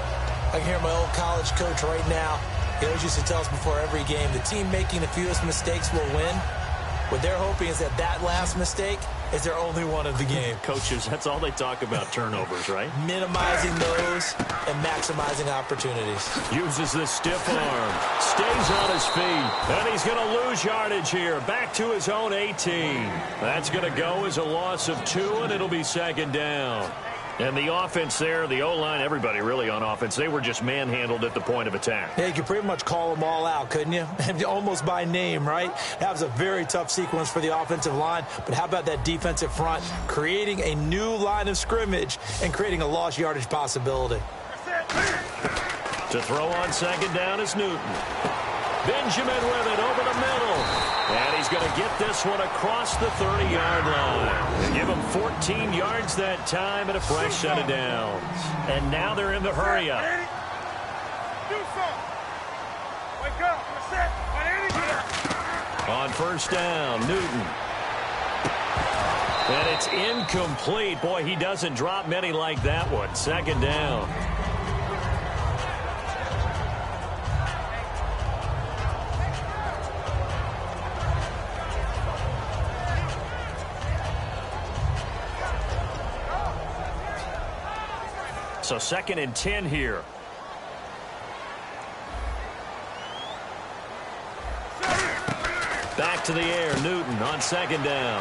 I can hear my old college coach right now. He always used to tell us before every game, the team making the fewest mistakes will win. What they're hoping is that last mistake is their only one of the game. Coaches, that's all they talk about, turnovers, right? Minimizing those and maximizing opportunities. Uses the stiff arm. Stays on his feet. And he's going to lose yardage here. Back to his own 18. That's going to go as a loss of 2, and it'll be 2nd down. And the offense there, the O-line, everybody really on offense, they were just manhandled at the point of attack. Yeah, you could pretty much call them all out, couldn't you? Almost by name, right? That was a very tough sequence for the offensive line. But how about that defensive front creating a new line of scrimmage and creating a lost yardage possibility? To throw on 2nd down is Newton. Benjamin with it over the middle. And he's going to get this one across the 30-yard line. They give him 14 yards that time and a fresh set of downs. And now they're in the hurry-up. On 1st down, Newton. And it's incomplete. Boy, he doesn't drop many like that one. 2nd down. So 2nd and 10 here. Back to the air, Newton on 2nd down.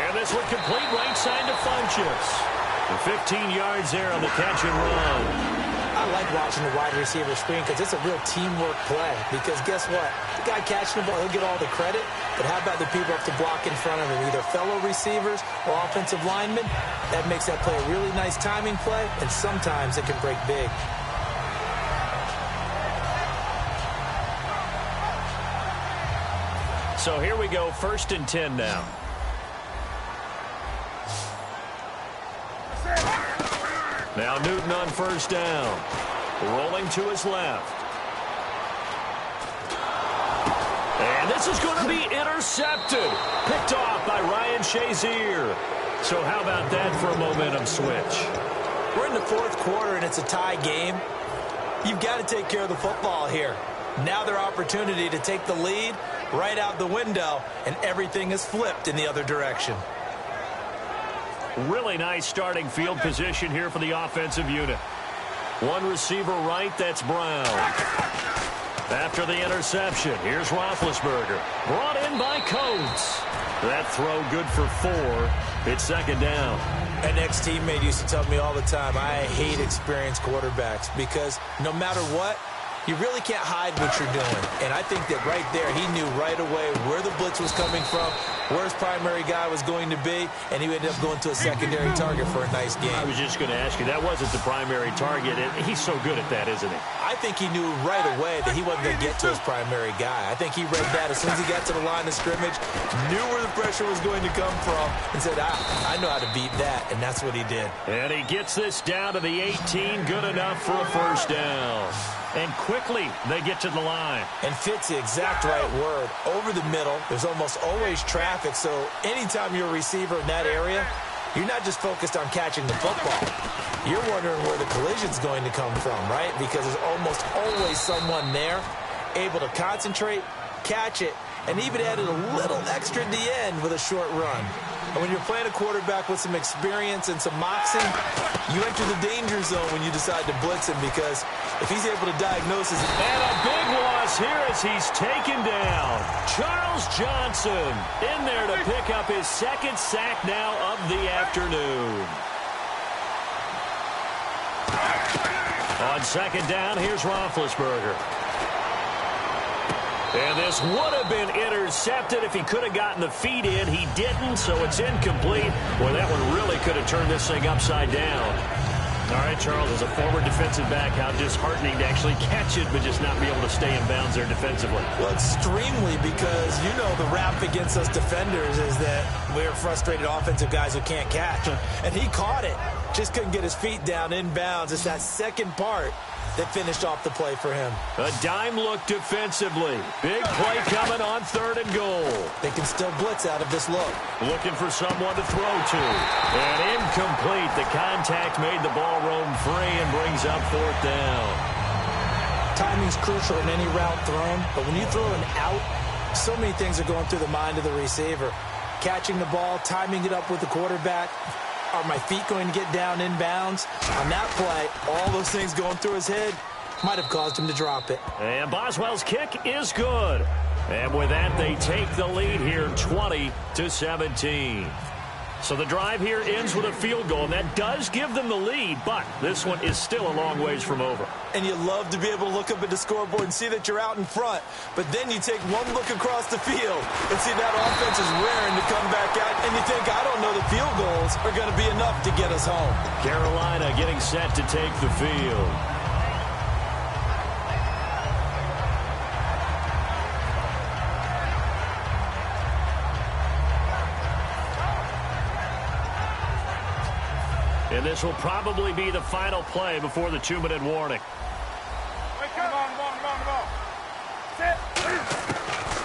And this one complete right side to Funchess. 15 yards there on the catch and run. I like watching the wide receiver screen because it's a real teamwork play. Because guess what? The guy catching the ball, he'll get all the credit. But how about the people who have to block in front of him, either fellow receivers or offensive linemen? That makes that play a really nice timing play, and sometimes it can break big. So here we go, 1st and 10 now. Now Newton on 1st down. Rolling to his left. And this is going to be intercepted. Picked off by Ryan Shazier. So how about that for a momentum switch? We're in the fourth quarter, and it's a tie game. You've got to take care of the football here. Now their opportunity to take the lead right out the window, and everything is flipped in the other direction. Really nice starting field position here for the offensive unit. One receiver right, that's Brown. After the interception, here's Roethlisberger. Brought in by Coates. That throw good for 4. It's second down. An ex-teammate used to tell me all the time, I hate experienced quarterbacks because no matter what, you really can't hide what you're doing. And I think that right there, he knew right away where the blitz was coming from, where his primary guy was going to be, and he ended up going to a secondary target for a nice game. I was just going to ask you, that wasn't the primary target. He's so good at that, isn't he? I think he knew right away that he wasn't going to get to his primary guy. I think he read that as soon as he got to the line of scrimmage, knew where the pressure was going to come from, and said, I know how to beat that, and that's what he did. And he gets this down to the 18, good enough for a first down. And quickly, they get to the line. And fits the exact right word. Over the middle, there's almost always traffic, so anytime you're a receiver in that area, you're not just focused on catching the football. You're wondering where the collision's going to come from, right? Because there's almost always someone there able to concentrate, catch it, and even added a little extra at the end with a short run. And when you're playing a quarterback with some experience and some moxie, you enter the danger zone when you decide to blitz him because if he's able to diagnose his... And a big loss here as he's taken down. Charles Johnson in there to pick up his second sack now of the afternoon. On second down, here's Roethlisberger. And this would have been intercepted if he could have gotten the feet in. He didn't, so it's incomplete. Well, that one really could have turned this thing upside down. All right, Charles, as a former defensive back, how disheartening to actually catch it, but just not be able to stay in bounds there defensively. Well, extremely, because, you know, the rap against us defenders is that we're frustrated offensive guys who can't catch. And he caught it. Just couldn't get his feet down in bounds. It's that second part that finished off the play for him. A dime look defensively. Big play coming on 3rd and goal. They can still blitz out of this look. Looking for someone to throw to. And incomplete. The contact made the ball roam free and brings up 4th down. Timing's crucial in any route thrown, but when you throw an out, so many things are going through the mind of the receiver. Catching the ball, timing it up with the quarterback. Are my feet going to get down in bounds? On that play, all those things going through his head might have caused him to drop it. And Boswell's kick is good. And with that, they take the lead here 20-17. So the drive here ends with a field goal, and that does give them the lead, but this one is still a long ways from over. And you love to be able to look up at the scoreboard and see that you're out in front, but then you take one look across the field and see that offense is raring to come back out, and you think, I don't know, the field goals are going to be enough to get us home. Carolina getting set to take the field. And this will probably be the final play before the 2-minute warning.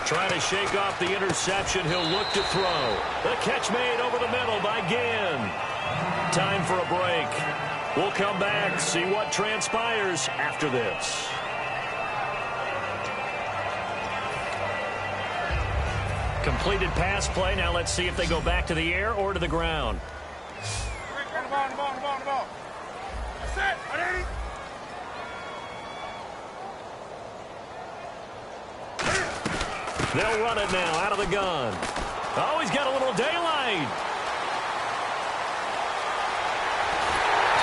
Trying to shake off the interception. He'll look to throw. The catch made over the middle by Ginn. Time for a break. We'll come back, see what transpires after this. Completed pass play. Now let's see if they go back to the air or to the ground. That's it. Ready? They'll run it now out of the gun. Oh, he's got a little daylight.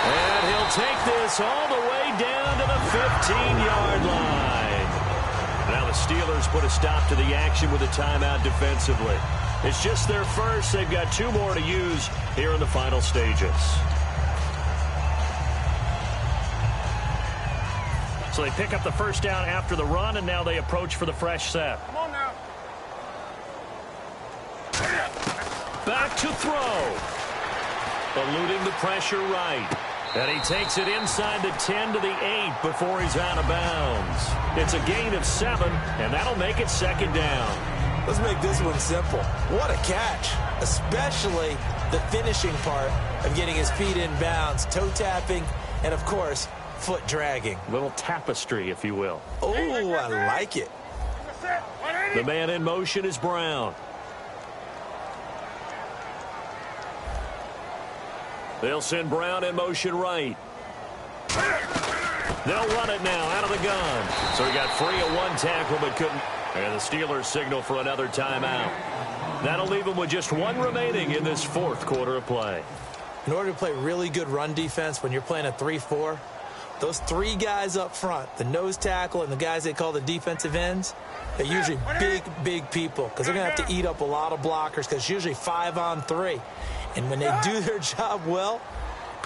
And he'll take this all the way down to the 15-yard line. Now the Steelers put a stop to the action with a timeout defensively. It's just their first. They've got 2 more to use here in the final stages. So they pick up the first down after the run, and now they approach for the fresh set. Come on now. Back to throw. Eluding the pressure right. And he takes it inside the 10 to the 8 before he's out of bounds. It's a gain of 7, and that'll make it second down. Let's make this one simple. What a catch, especially the finishing part of getting his feet in bounds, toe tapping, and, of course, foot dragging. Little tapestry, if you will. Oh, I like it. The man in motion is Brown. They'll send Brown in motion right. They'll run it now out of the gun. So he got free of one tackle but couldn't. And the Steelers signal for another timeout. That'll leave him with just one remaining in this fourth quarter of play. In order to play really good run defense when you're playing a 3-4, those three guys up front, the nose tackle and the guys they call the defensive ends, they're usually big people because they're going to have to eat up a lot of blockers because it's usually 5-on-3. And when they do their job well,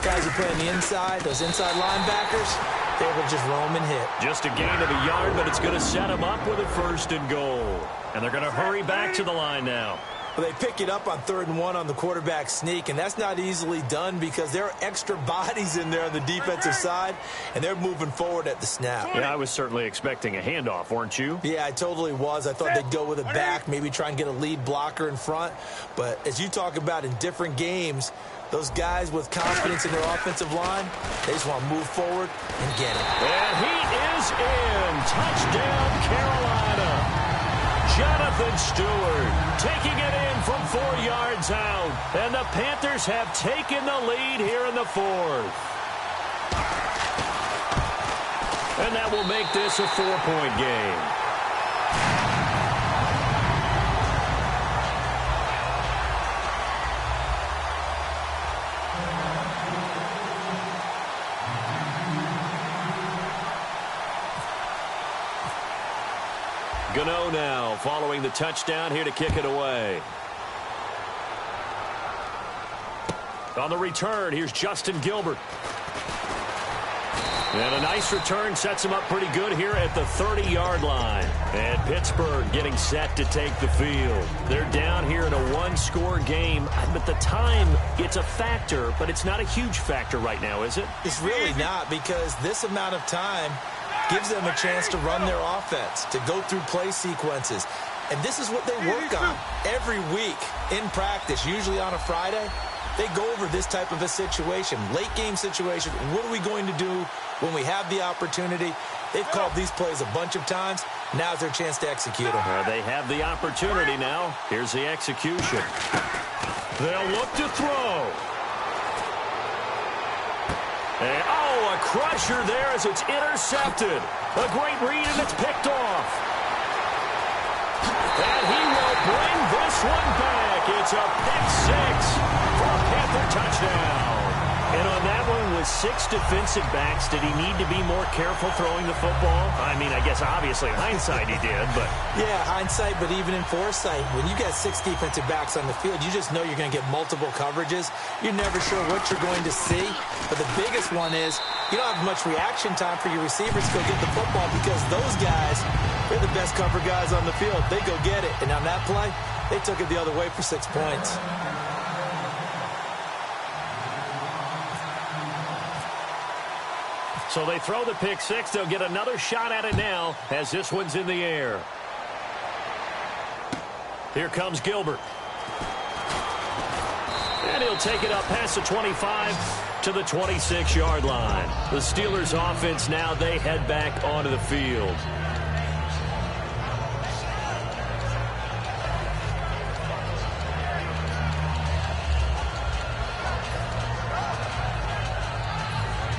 guys who play on the inside, those inside linebackers, they will just roam and hit. Just a gain of a yard, but it's going to set them up with a 1st and goal. And they're going to hurry back to the line now. Well, they pick it up on 3rd and 1 on the quarterback sneak, and that's not easily done because there are extra bodies in there on the defensive side, and they're moving forward at the snap. Yeah, I was certainly expecting a handoff, weren't you? Yeah, I totally was. I thought they'd go with it back, maybe try and get a lead blocker in front. But as you talk about in different games, those guys with confidence in their offensive line, they just want to move forward and get it. And he is in. Touchdown, Carolina. Jonathan Stewart taking it in from 4 yards out. And the Panthers have taken the lead here in the 4th. And that will make this a 4-point game. Gano now following the touchdown here to kick it away. On the return, here's Justin Gilbert. And a nice return sets him up pretty good here at the 30-yard line. And Pittsburgh getting set to take the field. They're down here in a one-score game. But the time, it's a factor, but it's not a huge factor right now, is it? It's really not because this amount of time gives them a chance to run their offense, to go through play sequences. And this is what they work on every week in practice, usually on a Friday. They go over this type of a situation, late game situation. What are we going to do when we have the opportunity? They've called these plays a bunch of times. Now's their chance to execute them. They have the opportunity now. Here's the execution. They'll look to throw. And, a crusher there as it's intercepted. A great read, and it's picked off. And he will bring this one back. It's a pick 6 for a Panther touchdown. And on that one, with 6 defensive backs, did he need to be more careful throwing the football? I mean, I guess obviously in hindsight he did, but... Yeah, hindsight, but even in foresight, when you got 6 defensive backs on the field, you just know you're going to get multiple coverages. You're never sure what you're going to see. But the biggest one is you don't have much reaction time for your receivers to go get the football because those guys, they're the best cover guys on the field. They go get it. And on that play, they took it the other way for 6 points. So they throw the pick 6. They'll get another shot at it now as this one's in the air. Here comes Gilbert. And he'll take it up past the 25 to the 26-yard line. The Steelers offense now, they head back onto the field.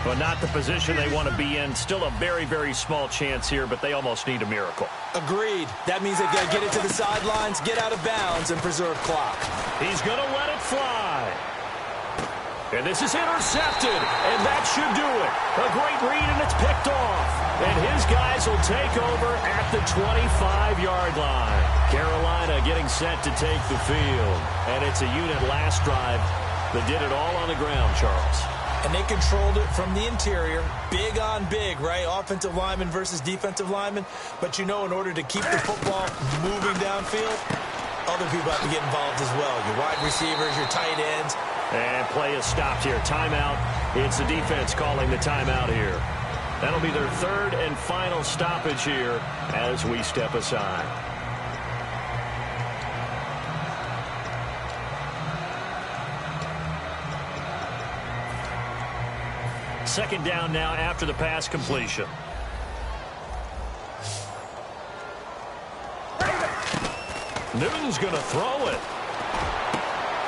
But not the position they want to be in. Still a very, very small chance here, but they almost need a miracle. Agreed. That means they've got to get it to the sidelines, get out of bounds, and preserve clock. He's going to let it fly. And this is intercepted, and that should do it. A great read, and it's picked off. And his guys will take over at the 25-yard line. Carolina getting set to take the field. And it's a unit last drive that did it all on the ground, Charles. And they controlled it from the interior, big on big, right? Offensive lineman versus defensive lineman. But you know, in order to keep the football moving downfield, other people have to get involved as well. Your wide receivers, your tight ends. And play is stopped here. Timeout. It's the defense calling the timeout here. That'll be their third and final stoppage here as we step aside. Second down now after the pass completion. Newton's going to throw it.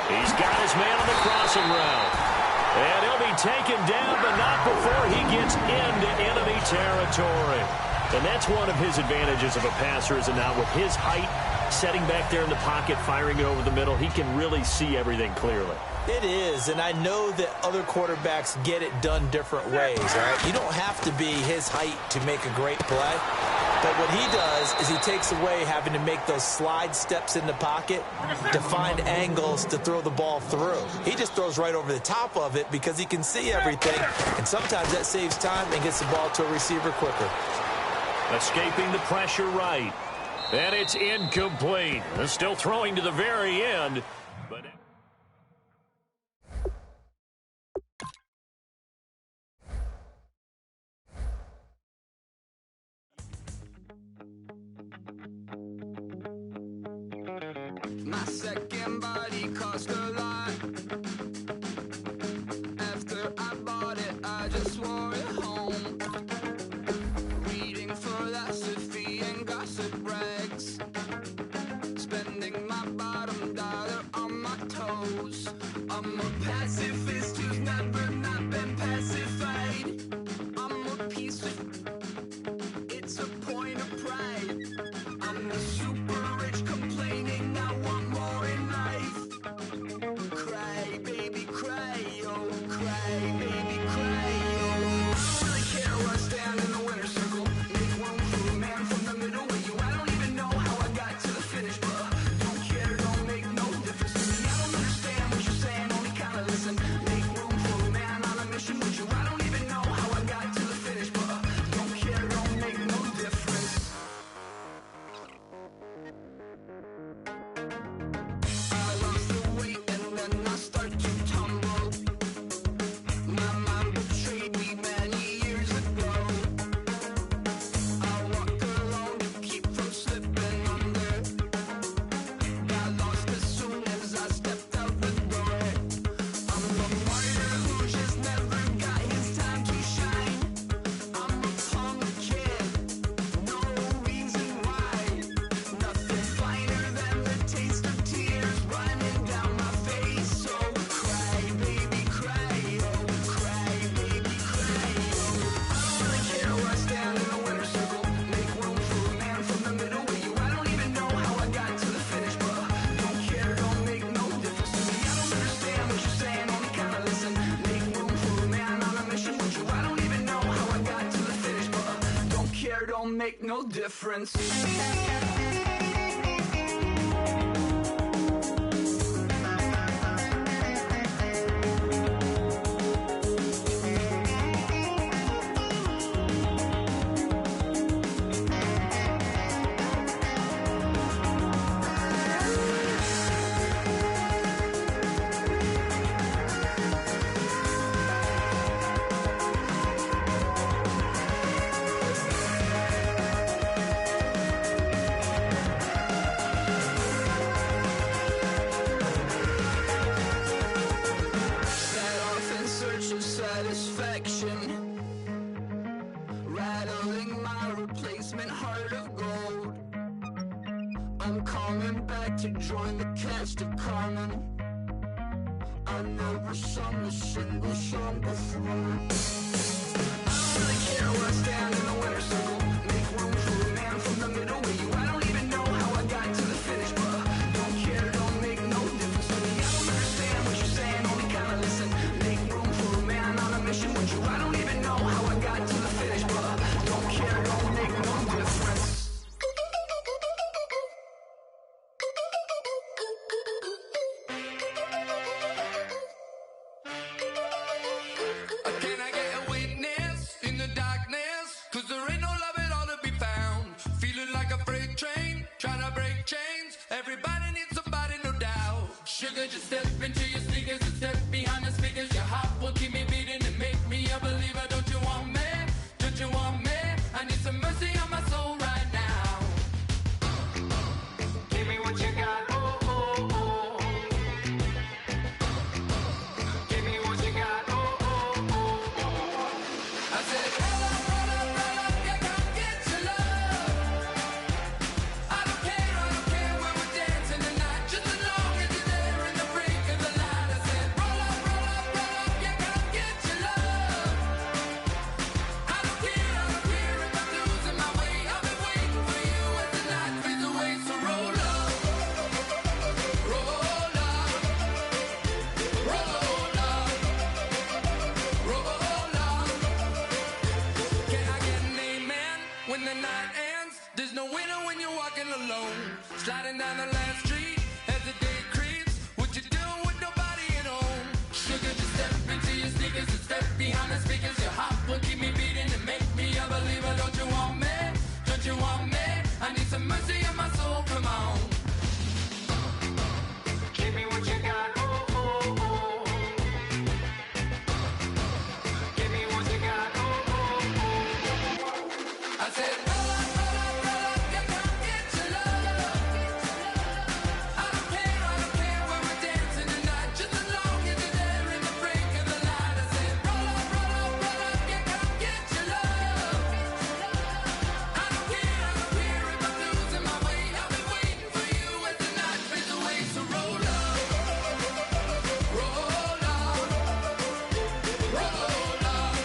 He's got his man on the crossing route. And he'll be taken down, but not before he gets into enemy territory. And that's one of his advantages of a passer, is now with his height, setting back there in the pocket, firing it over the middle, he can really see everything clearly. It is, and I know that other quarterbacks get it done different ways, right? You don't have to be his height to make a great play. But what he does is he takes away having to make those slide steps in the pocket to find angles to throw the ball through. He just throws right over the top of it because he can see everything, and sometimes that saves time and gets the ball to a receiver quicker. Escaping the pressure right. And it's incomplete. Still throwing to the very end. But my second body cost a lot. After I bought it, I just wore it home. Reading philosophy and gossip rags. Spending my bottom dollar on my toes. I'm a pacifist who's never not been pacified. I'm a piece of... It's a point of pride. I'm the super rich complaining I want more in life. Cry, baby, cry, oh, cry, baby, cry, oh. I don't really care where I stand in the winner's circle. Make room for a man from the middle with you. I don't even know how I got to the finish, but don't care, don't make no difference to me. I don't understand what you're saying, only kinda listen. Make room for a man on a mission with you. I don't even know how I got to the finish, but don't care, don't make no difference. I lost the weight and then I start to tumble. My mind betrayed me many years ago. I walk alone to keep from slipping under. Got lost as soon as I stepped out the door. I'm a martyr who just never got his time to shine. I'm a punk kid, no reason why. Nothing finer than the taste of tears running down my face. So cry, baby, cry, oh, cry, baby, cry, oh. I don't really care where I stand in the winner's circle. Make room for a man from the middle with you. I don't even know how I got to the finish, but don't care, don't make no difference to me. I don't understand what you're saying, only kinda listen. Make room for a man on a mission with you. I don't even know how I got to the finish, but don't care, don't make no difference. Set off in search of satisfaction, rattling my replacement heart of gold. I'm coming back to join the cast of Carmen. I never sung a single song before. I don't really care where I stand in the winner's circle. Make room for a man from the middle with you. I don't even know how I got to the finish, but don't care, don't make no difference to me. I don't understand what you're saying, only kinda listen. Make room for a man on a mission with you. I don't even know how I got to the finish, but don't care, don't make no difference. Can I get a witness in the darkness? 'Cause there ain't no love at all to be found. Feeling like a freight train, trying to break chains. Everybody needs somebody, no doubt. Sugar, just step into your sneakers and step behind the speakers. Your heart will keep me beating and When the night ends, there's no winner when you're walking alone. Sliding down the last street as the day creeps. What you doing with nobody at home? Sugar, just step into your sneakers and step behind the speakers. Your heart will keep me beating and make me a believer. Don't you want me? Don't you want me? I need some mercy in my soul, come on. Give me what you got, oh, oh, oh. Give me what you got, oh, oh, oh. I said, roll up, yeah, come get your love. I don't care when we're dancing tonight, just as long as you're there in the break of the light. I said, roll up, yeah, come get your love. I don't care if I'm losing my way. I'll be waiting for you as the night fades away. So roll up, roll up, roll up,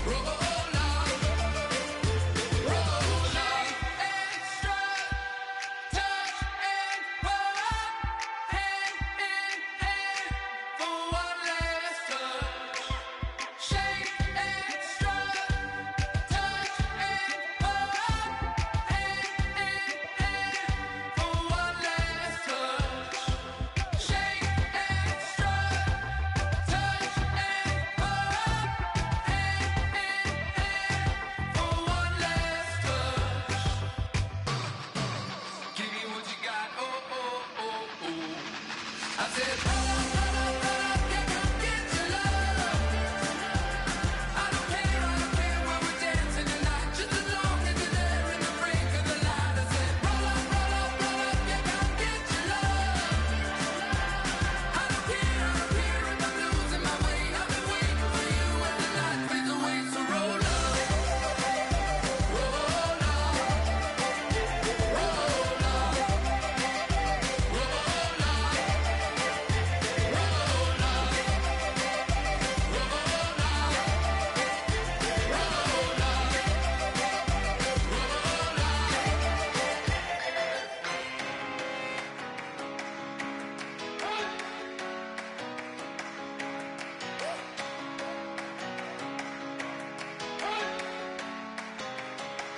roll up, roll up. Extra touch and pull up, hand in hand for one last touch. Shake extra touch and pull up, hand in hand for one last touch. Shake extra touch and pull up, hand in hand for one last touch. Give me what you got, oh, oh, oh, oh. I said, roll up, yeah, come get your love. I don't care when we're dancing tonight, just as long as you're there in the break of the light. I said, roll up, yeah, come get your love. I don't care if I'm losing my way. I've been waiting for you as the night fades away. So roll up, roll up, roll up, roll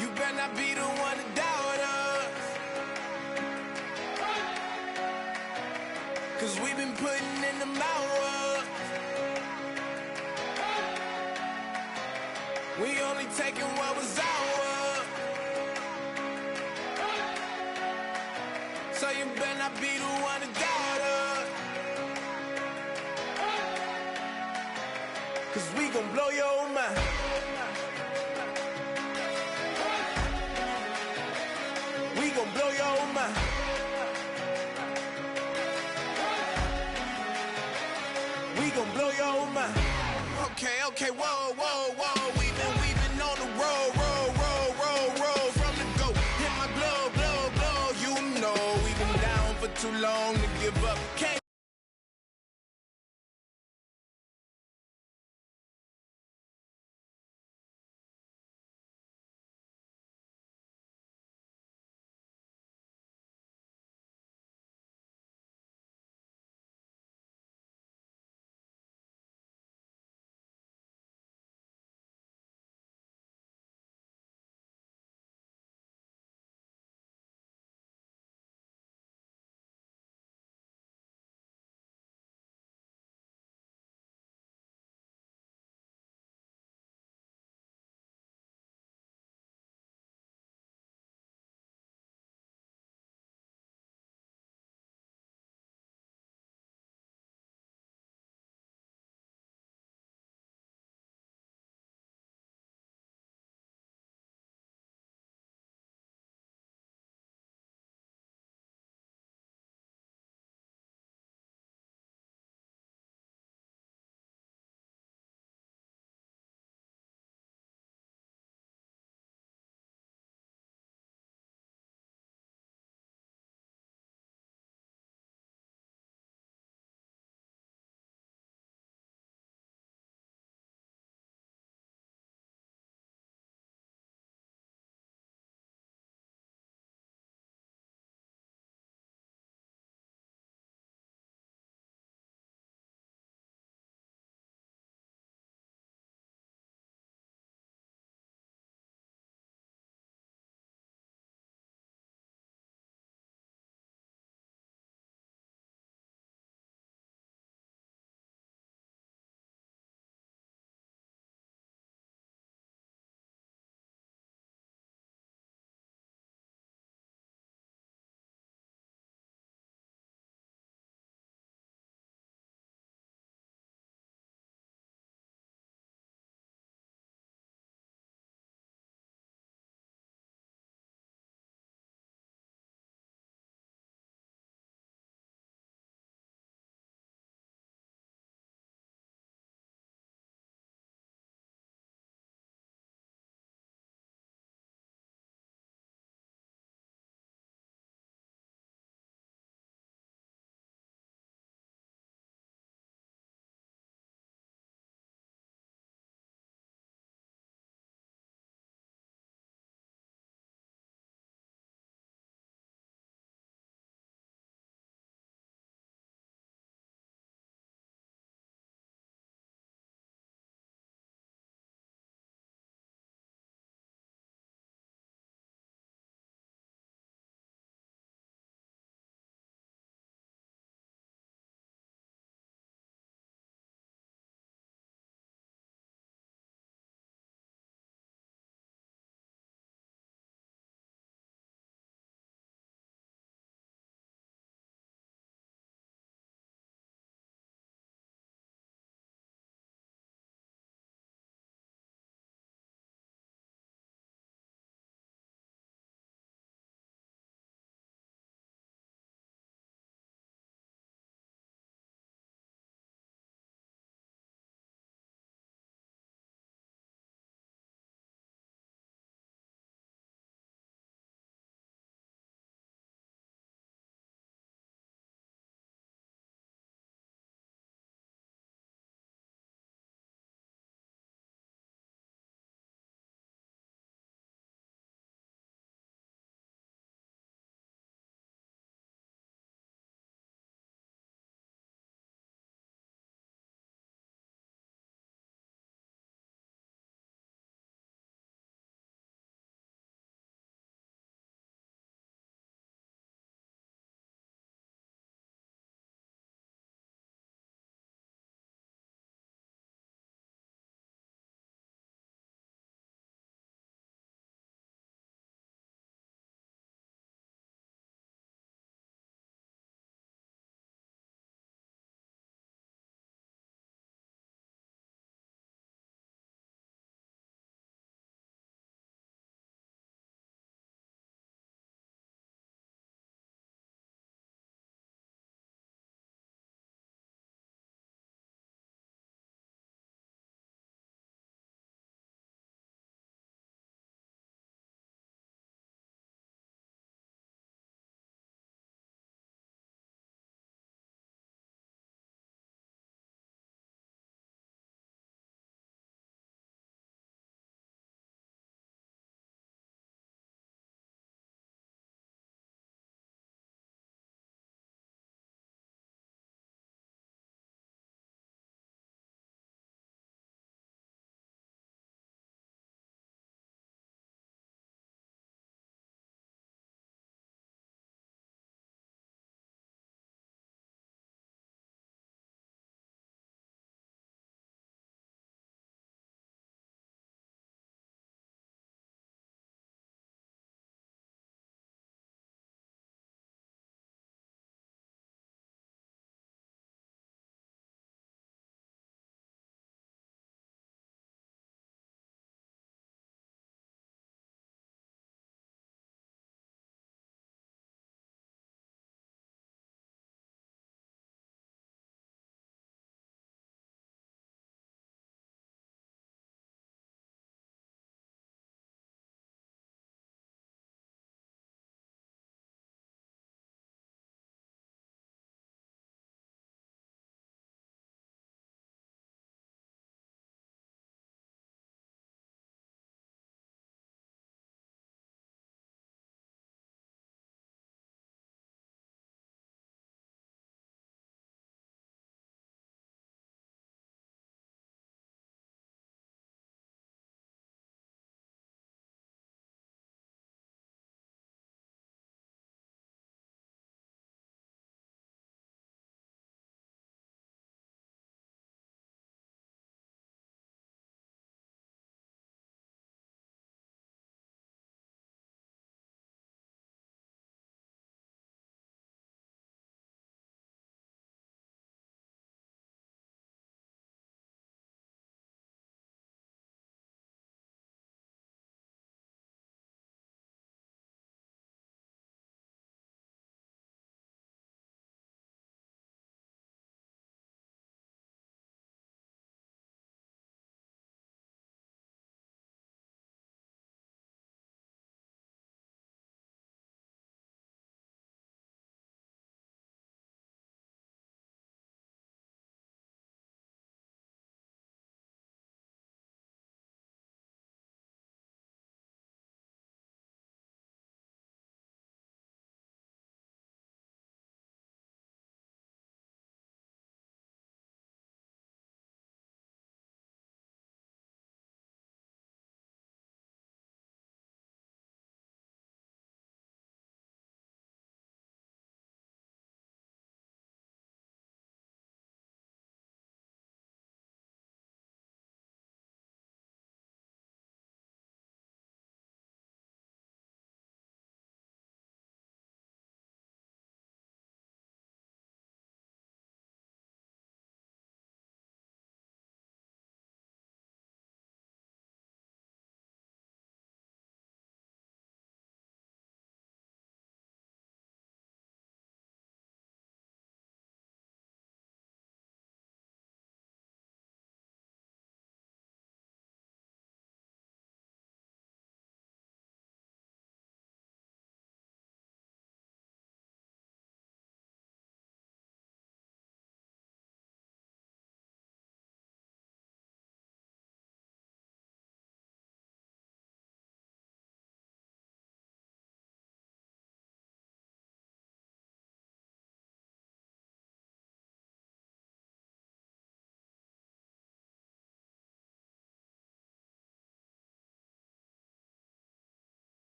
You better not be the one to doubt us, 'cause we've been putting in the hours. We only taking what was ours. So you better not be the one to doubt us, 'cause we gon' blow your mind. We gon' blow your mind. We gon' blow your mind. Okay, whoa. We've been on the road, from the go. Hit my blow. You know we've been down for too long to give up. Can't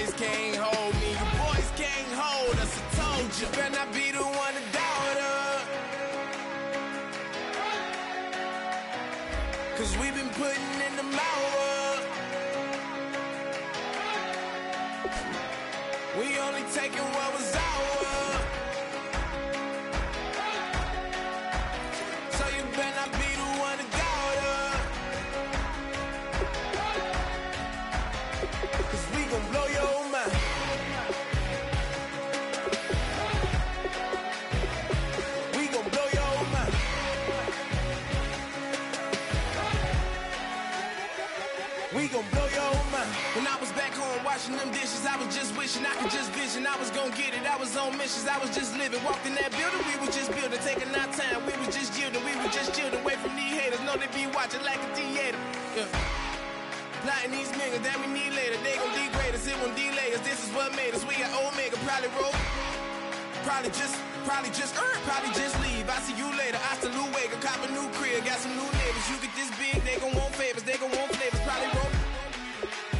boys can't hold me. You boys can't hold us, I told you. Better not be the one to doubt us. Cause we've been putting in the hours. We only taking what was ours. So you better not be the one to doubt us. Cause we gon' blow your mind. We gon' blow your mind. We gon' blow your mind. When I was back home washing them dishes, I was just wishing I could just vision. I was gon' get it, I was on missions, I was just living. Walked in that building, we was just building, taking our time. We was just yielding, we was just chilling away from these haters. Know they be watching like a theater. Yeah. Plotting these niggas that we need later. They gon' degrade us, it won't delay us. This is what made us. We got Omega, probably roll. Probably just leave. I see you later. I salute Wake, cop a new crib, got some new neighbors. You get this big, they gon' want favors, they gon' want flavors. Probably roll.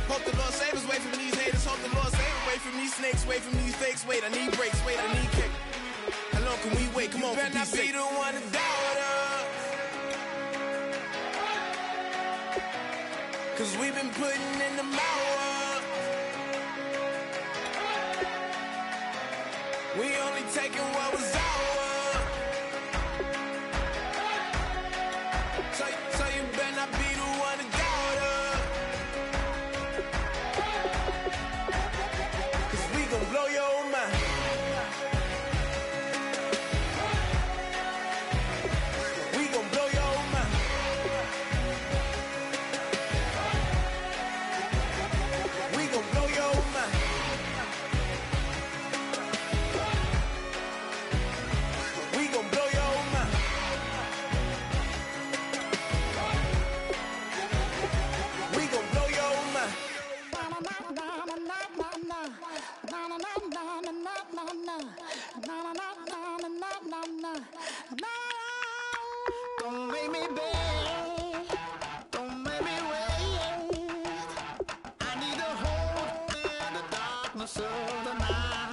Hope the Lord save us, away from these haters. Hope the Lord save us, away from these snakes, away from these fakes. Wait, I need breaks, wait, I need cake. How long can we wait? Come on, better not be the one to doubt us. Cause we've been putting in the hours. We only taking what was ours. So you better not be the one to doubt us. Cause we gon' blow your mind. We gon' blow your mind. We gon' blow your mind. We gon' blow your mind. We gon' blow your mind. Don't make me beg, don't make me wait. I need a hold in the darkness of the night.